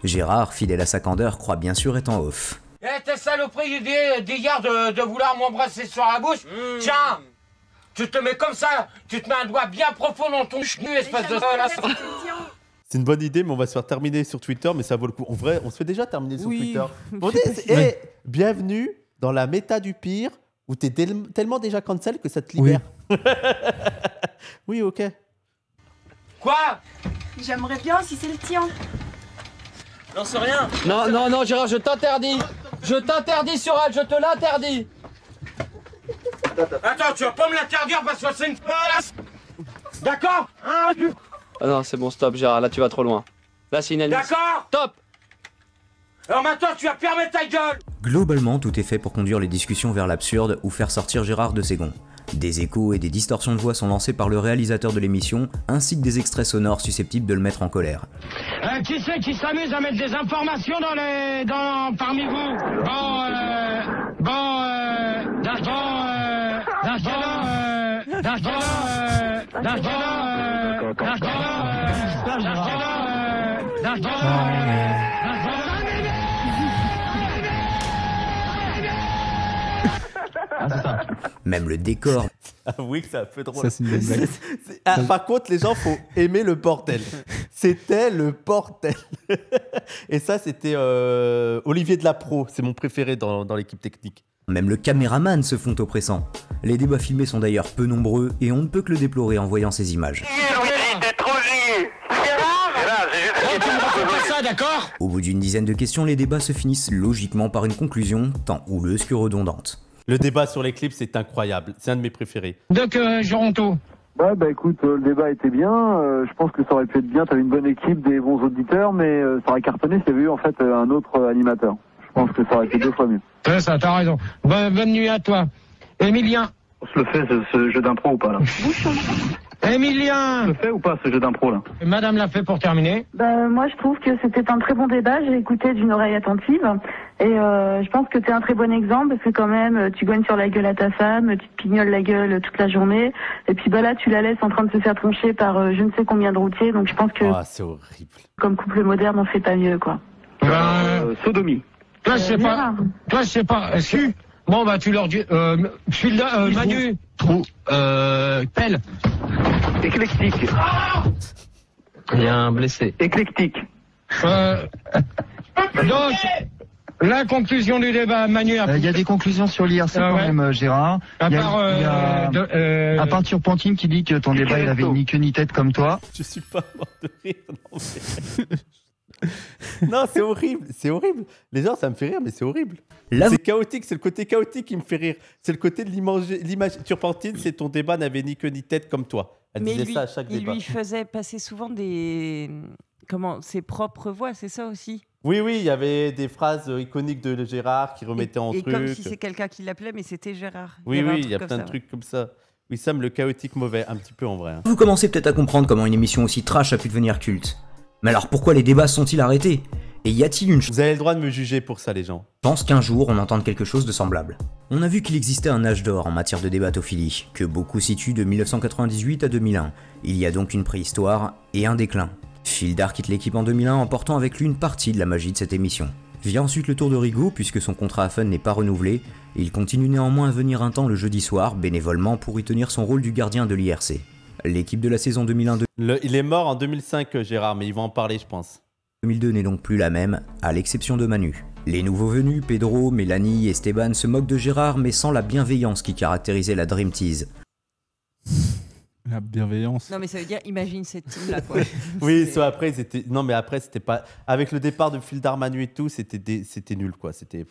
Gérard, fidèle à sa candeur, croit bien sûr être en off. Eh, t'es saloperie d'hier de vouloir m'embrasser sur la bouche. Tiens, tu te mets comme ça, tu te mets un doigt bien profond dans ton chenu, espèce de... C'est une bonne idée, mais on va se faire terminer sur Twitter, mais ça vaut le coup. En vrai, on se fait déjà terminer sur Twitter. Bienvenue dans la méta du pire, où t'es tellement déjà cancel que ça te libère. Oui, ok. Quoi? J'aimerais bien si c'est le tien. J'en sais rien. Non, Gérard, je t'interdis. Je t'interdis sur elle, je te l'interdis. Attends, tu vas pas me l'interdire parce que c'est une... D'accord? Ah non, c'est bon, stop, Gérard, là tu vas trop loin. Là, c'est inadmissible. D'accord? Stop. Alors maintenant, tu vas fermer ta gueule. Globalement, tout est fait pour conduire les discussions vers l'absurde ou faire sortir Gérard de ses gonds. Des échos et des distorsions de voix sont lancés par le réalisateur de l'émission, ainsi que des extraits sonores susceptibles de le mettre en colère. Qui c'est qui s'amuse à mettre des informations parmi vous? Même le décor. Ah oui, que c'est un peu drôle. Ça, c'est une bonne blague. Par contre, les gens, faut aimer le bordel. C'était le bordel. Et ça, c'était Olivier Delapro. C'est mon préféré dans l'équipe technique. Même le caméraman se font oppressant. Les débats filmés sont d'ailleurs peu nombreux et on ne peut que le déplorer en voyant ces images. Au bout d'une dizaine de questions, les débats se finissent logiquement par une conclusion, tant houleuse que redondante. Le débat sur les clips, c'est incroyable. C'est un de mes préférés. Donc, Geronto. Bah écoute, le débat était bien. Je pense que ça aurait pu être bien. T'avais une bonne équipe, des bons auditeurs, mais ça aurait cartonné s'il y avait eu en fait un autre animateur. Je pense que ça aurait été 2 fois mieux. C'est ça, t'as raison. Bonne nuit à toi. Emilien. On se le fait ce jeu d'impro ou pas là? Emilien. On se le fait ou pas ce jeu d'impro là? Madame l'a fait pour terminer. Moi, je trouve que c'était un très bon débat. J'ai écouté d'une oreille attentive. Et je pense que t'es un très bon exemple parce que quand même, tu gagnes sur la gueule à ta femme, tu te pignoles la gueule toute la journée. Et puis là, tu la laisses en train de se faire troncher par je ne sais combien de routiers. Donc je pense que c'est horrible. Comme couple moderne, on fait pas mieux, quoi. Sodomie. Toi, je sais pas. Toi, je sais pas. Bon, bah, tu leur dis... Manu. Trou. Pelle. Éclectique. Il y a un blessé. Éclectique. Donc, la conclusion du débat, Manu... Il y a des conclusions sur l'IRC quand même, Gérard. Il y a part sur Pantine qui dit que ton débat, il avait ni queue ni tête comme toi. Je suis pas mort de rire. Non, c'est horrible, c'est horrible. Les gens, ça me fait rire, mais c'est horrible. C'est chaotique, c'est le côté chaotique qui me fait rire. C'est le côté de l'image. Turpentine, c'est ton débat n'avait ni queue ni tête comme toi. Elle disait ça à chaque débat. Il lui faisait passer souvent ses propres voix, c'est ça aussi? Oui, il y avait des phrases iconiques de Gérard qui remettaient en truc. Et comme si c'est quelqu'un qui l'appelait, mais c'était Gérard. Oui, il y a plein de trucs comme ça. Oui, Sam, le chaotique mauvais, un petit peu en vrai. Vous commencez peut-être à comprendre comment une émission aussi trash a pu devenir culte. Mais alors pourquoi les débats sont-ils arrêtés? Et y a-t-il une chance? Vous avez le droit de me juger pour ça, les gens. Pense qu'un jour on entende quelque chose de semblable. On a vu qu'il existait un âge d'or en matière de débatophilie, que beaucoup situent de 1998 à 2001. Il y a donc une préhistoire et un déclin. Fildar quitte l'équipe en 2001 en portant avec lui une partie de la magie de cette émission. Vient ensuite le tour de Rigaud puisque son contrat à Fun n'est pas renouvelé, et il continue néanmoins à venir un temps le jeudi soir, bénévolement pour y tenir son rôle du gardien de l'IRC. L'équipe de la saison 2001-2002... Il est mort en 2005, Gérard, mais il va en parler, je pense. 2002 n'est donc plus la même, à l'exception de Manu. Les nouveaux venus, Pedro, Mélanie et Esteban, se moquent de Gérard, mais sans la bienveillance qui caractérisait la Dream Tease. La bienveillance. Non, mais ça veut dire, imagine cette team-là, quoi. Oui, soit après, ils étaient... Non, mais après, c'était pas... Avec le départ de Fildar, Manu et tout, c'était nul, quoi. C'était...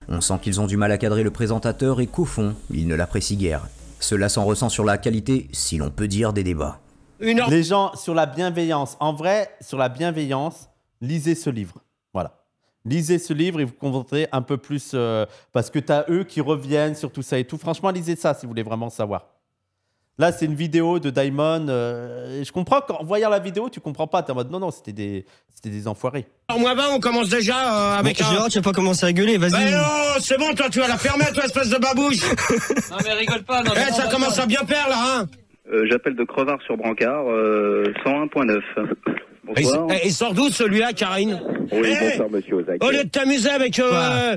On sent qu'ils ont du mal à cadrer le présentateur et qu'au fond, ils ne l'apprécient guère. Cela s'en ressent sur la qualité, si l'on peut dire, des débats. Les gens, sur la bienveillance, en vrai, sur la bienveillance, lisez ce livre. Voilà. Lisez ce livre et vous comprendrez un peu plus parce que tu as eux qui reviennent sur tout ça et tout. Franchement, lisez ça si vous voulez vraiment savoir. Là, c'est une vidéo de Diamond. Je comprends qu'en voyant la vidéo, tu comprends pas. T'es en mode non, c'était des enfoirés. Alors, moi, on commence déjà avec un... Gérard, tu vas pas commencer à gueuler, vas-y. Mais non, c'est bon, toi, tu vas la fermer, toi, espèce de babouche. Non, mais rigole pas. Non, ça commence à bien faire, là, hein. J'appelle de Crevard sur Brancard, 101.9. Bonsoir. Il sort d'où, celui-là, Karine? Oui, bonsoir, monsieur Ozak. Au lieu de t'amuser avec...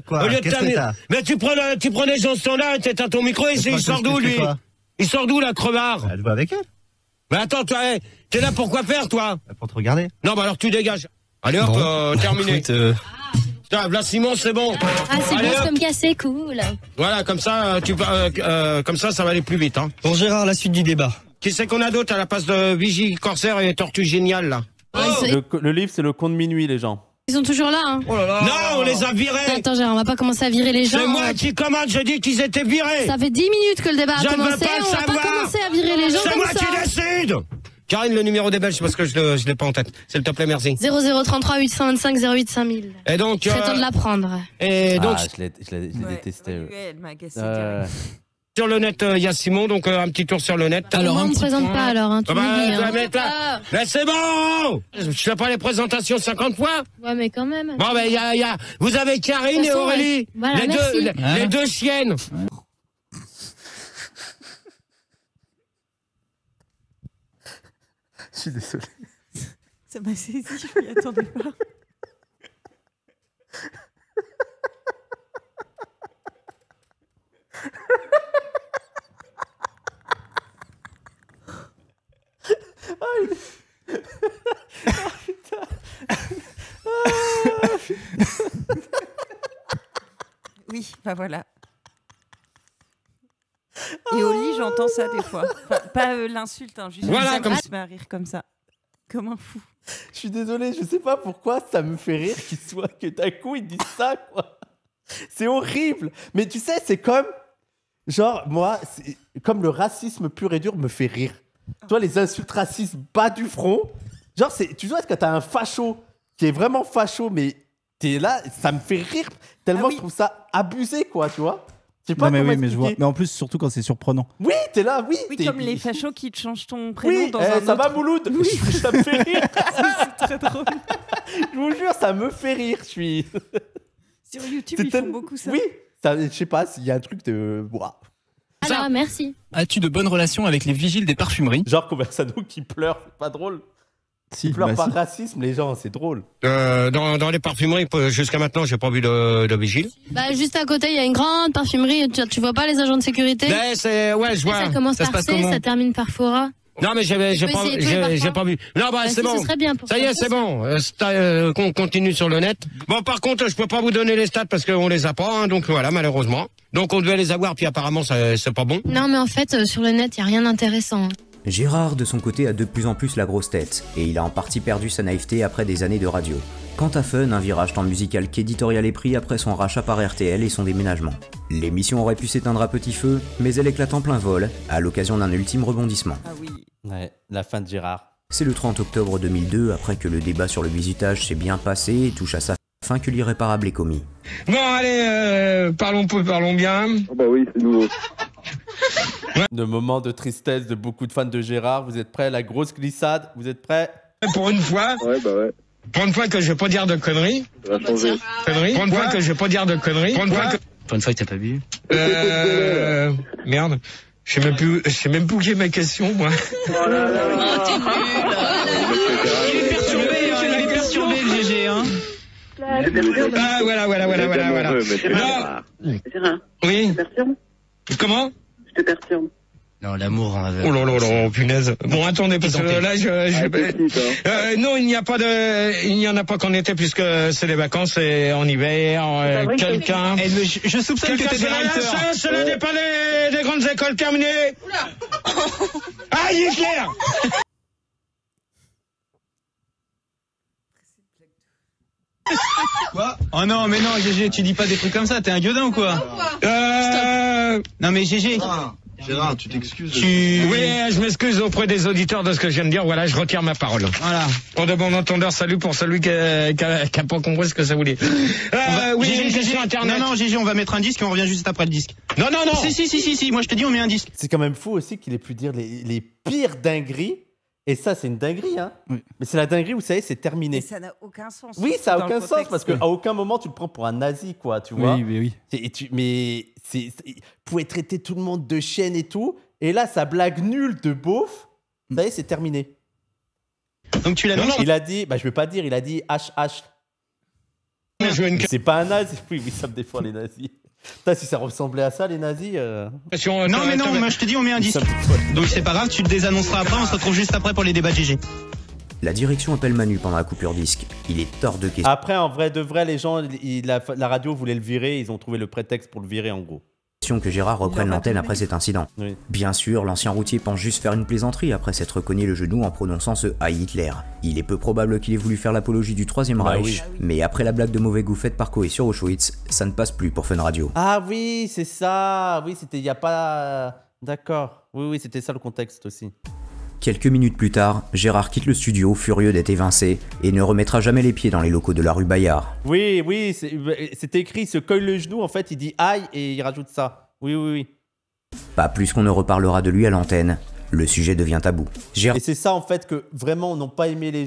Quoi Au lieu de Qu'est-ce t'amuser... que t'as? Mais tu prenais son standard et t'éteins ton micro et il sort d'où, lui? Il sort d'où, la Crevard? Elle va avec elle. Mais attends, toi, t'es là pour quoi faire, toi? Pour te regarder. Non, bah alors tu dégages. Allez hop, terminé. Écoute, Tiens, là, Simon, c'est bon. Ah, c'est Allez, bon, hop. comme gars, c'est cool. Voilà, comme ça, comme ça va aller plus vite. Hein. Bon, Gérard, la suite du débat. Qui c'est qu'on a d'autre à la place de Vigie, Corsaire et Tortue Géniale, là? Le livre, c'est Le Conte de Minuit, les gens. Ils sont toujours là, hein. Oh là là. Non, on les a virés. Attends, Gérard, on va pas commencer à virer les gens. C'est moi qui commande, je dis qu'ils étaient virés. Ça fait 10 minutes que le débat a Je ne veux commencé. pas le On va savoir. pas commencer à virer les gens C'est comme moi ça. qui décide. Karine, le numéro des Belges, parce que je l'ai pas en tête. S'il te plaît, merci. 0033 825 08 5000. Et donc... C'est temps de l'apprendre. Et donc... je l'ai détesté. Elle m'a agacé direct. Sur le net, il y a Simon, donc un petit tour sur le net. Alors, on ne me présente pas alors, hein, tu bah, m'oublies. toi, Hein. mais toi- mais c'est bon. Je fais pas les présentations 50 fois. Ouais, mais quand même. Bon, ben, vous avez Karine De toute et façon, Aurélie. ouais. Voilà, les, merci. les deux chiennes. Je suis désolé. Ça m'a saisi, je m'y attendais pas. Oui, bah voilà. Et au lit, j'entends ça des fois. Enfin, pas l'insulte, hein, juste Voilà, ça comme me met à rire comme ça. Comme un fou. Je suis désolé, je sais pas pourquoi ça me fait rire que d'un coup ils disent ça, quoi. C'est horrible. Mais tu sais, c'est comme... Genre, moi, comme le racisme pur et dur me fait rire. Toi, les insultes racistes bas du front. Genre, tu vois, quand t'as un facho qui est vraiment facho, mais t'es là, ça me fait rire tellement je trouve ça abusé, quoi, tu vois. Je sais pas Non, mais comment oui, mais je vois. expliquer. Mais en plus, surtout quand c'est surprenant. Oui, t'es là, oui. Oui, t'es- comme les fachos qui te changent ton prénom Oui, dans un ça autre... va Mouloud. Oui. Ça me fait rire. C'est très drôle. Je vous jure, ça me fait rire. Je suis... Sur YouTube, C'est ils font beaucoup ça. Oui, ça, je sais pas, s'il y a un truc de... Ouah. Alors, merci. As-tu de bonnes relations avec les vigiles des parfumeries? Genre Conversano qui pleure, c'est pas drôle. Si, Ils pleurent bah par si. racisme, les gens, c'est drôle. Dans les parfumeries, jusqu'à maintenant, j'ai pas vu de vigile. Bah, juste à côté, il y a une grande parfumerie. Tu vois pas les agents de sécurité? Ouais, je vois. Ça commence Ça se par passe C, comment ça termine par Fora. Non, mais j'ai peux pas, essayer tous les j'ai parfums. pas vu. Non, bah, Bah, c'est si, bon. ce serait bien pour Ça y est, ça. c'est bon. Qu'on continue sur le net. Bon, par contre, je peux pas vous donner les stats parce qu'on les a pas, hein, donc voilà, malheureusement. Donc on devait les avoir, puis apparemment, c'est pas bon. Non, mais en fait, sur le net, il y a rien d'intéressant. Gérard, de son côté, a de plus en plus la grosse tête, et il a en partie perdu sa naïveté après des années de radio. Quant à Fun, un virage tant musical qu'éditorial est pris après son rachat par RTL et son déménagement. L'émission aurait pu s'éteindre à petit feu, mais elle éclate en plein vol, à l'occasion d'un ultime rebondissement. Ah oui. Ouais, la fin de Gérard. C'est le 30 octobre 2002, après que le débat sur le bizutage s'est bien passé et touche à sa fin, que l'irréparable est commis. Bon, allez, parlons peu, parlons bien. Bah oui, c'est nouveau. De moments de tristesse de beaucoup de fans de Gérard. Vous êtes prêts? La grosse glissade. Vous êtes prêts? Pour une fois. Ouais, bah ouais. Pour une fois que je vais pas dire de conneries. Ça va changer. Pour une fois que je vais pas dire de conneries. Pour une fois que... Pour une fois que t'as pas bu. Merde. Je sais même plus où j'ai mes questions, moi. Oh là là. Oh, t'es nul. Il est perturbé, il est perturbé, le GG, hein. Ah, voilà. Gérard, Oui. je te perturbe. Comment? Je te perturbe. Non, l'amour en aveugle. Oh là là là, punaise. Bon, attendez, parce que là, non, il n'y en a pas qu'en été, puisque c'est les vacances et en hiver, quelqu'un... Je soupçonne que t'es des writers. Cela n'est pas des grandes écoles terminées. Ah, Hitler! Quoi? Oh non, mais non, GG, tu dis pas des trucs comme ça, t'es un gueudin ou quoi? Non mais GG, Gérard, tu t'excuses. Oui, je m'excuse auprès des auditeurs de ce que je viens de dire. Voilà, je retire ma parole. Voilà. Pour de bon entendeur, salut pour celui qui a pas compris ce que ça voulait. Oui, Gégé, sur Internet. Non, Gégé, on va mettre un disque et on revient juste après le disque. Non. Si, moi je te dis, on met un disque. C'est quand même fou aussi qu'il ait pu dire les pires dingueries. Et ça, c'est une dinguerie, hein. Oui. Mais c'est la dinguerie, vous savez, c'est terminé. Et ça n'a aucun sens. Oui, ça n'a aucun sens parce qu'à aucun moment tu le prends pour un nazi, quoi, tu vois. Oui. Mais vous pouvez traiter tout le monde de chienne et tout. Et là, sa blague nulle de beauf, ça y est, c'est terminé. Donc tu l'as mis. Il a dit, je vais pas dire, il a dit HH. C'est pas un nazi. Oui, ça me défend les nazis. Putain, si ça ressemblait à ça, les nazis. Non, moi je te dis, on met un disque. Donc c'est pas grave, tu le désannonceras après, on se retrouve juste après pour les débats de Gégé. La direction appelle Manu pendant la coupure disque. Il est hors de question. Après, en vrai de vrai, les gens, la radio voulait le virer, ils ont trouvé le prétexte pour le virer en gros. Que Gérard reprenne l'antenne après cet incident. Oui. Bien sûr, l'ancien routier pense juste faire une plaisanterie après s'être cogné le genou en prononçant ce « Heil Hitler ». Il est peu probable qu'il ait voulu faire l'apologie du Troisième Reich, mais après la blague de mauvais goût faite par Koé sur Auschwitz, ça ne passe plus pour Fun Radio. Ah oui, c'est ça. Oui, c'était il n'y a pas... D'accord. Oui, c'était ça le contexte aussi. Quelques minutes plus tard, Gérard quitte le studio, furieux d'être évincé, et ne remettra jamais les pieds dans les locaux de la rue Bayard. Oui, c'est écrit, il se colle le genou, en fait, il dit « aïe » et il rajoute ça. Oui. Pas plus qu'on ne reparlera de lui à l'antenne, le sujet devient tabou. Et c'est ça, en fait, que vraiment, n'ont pas aimé les gens.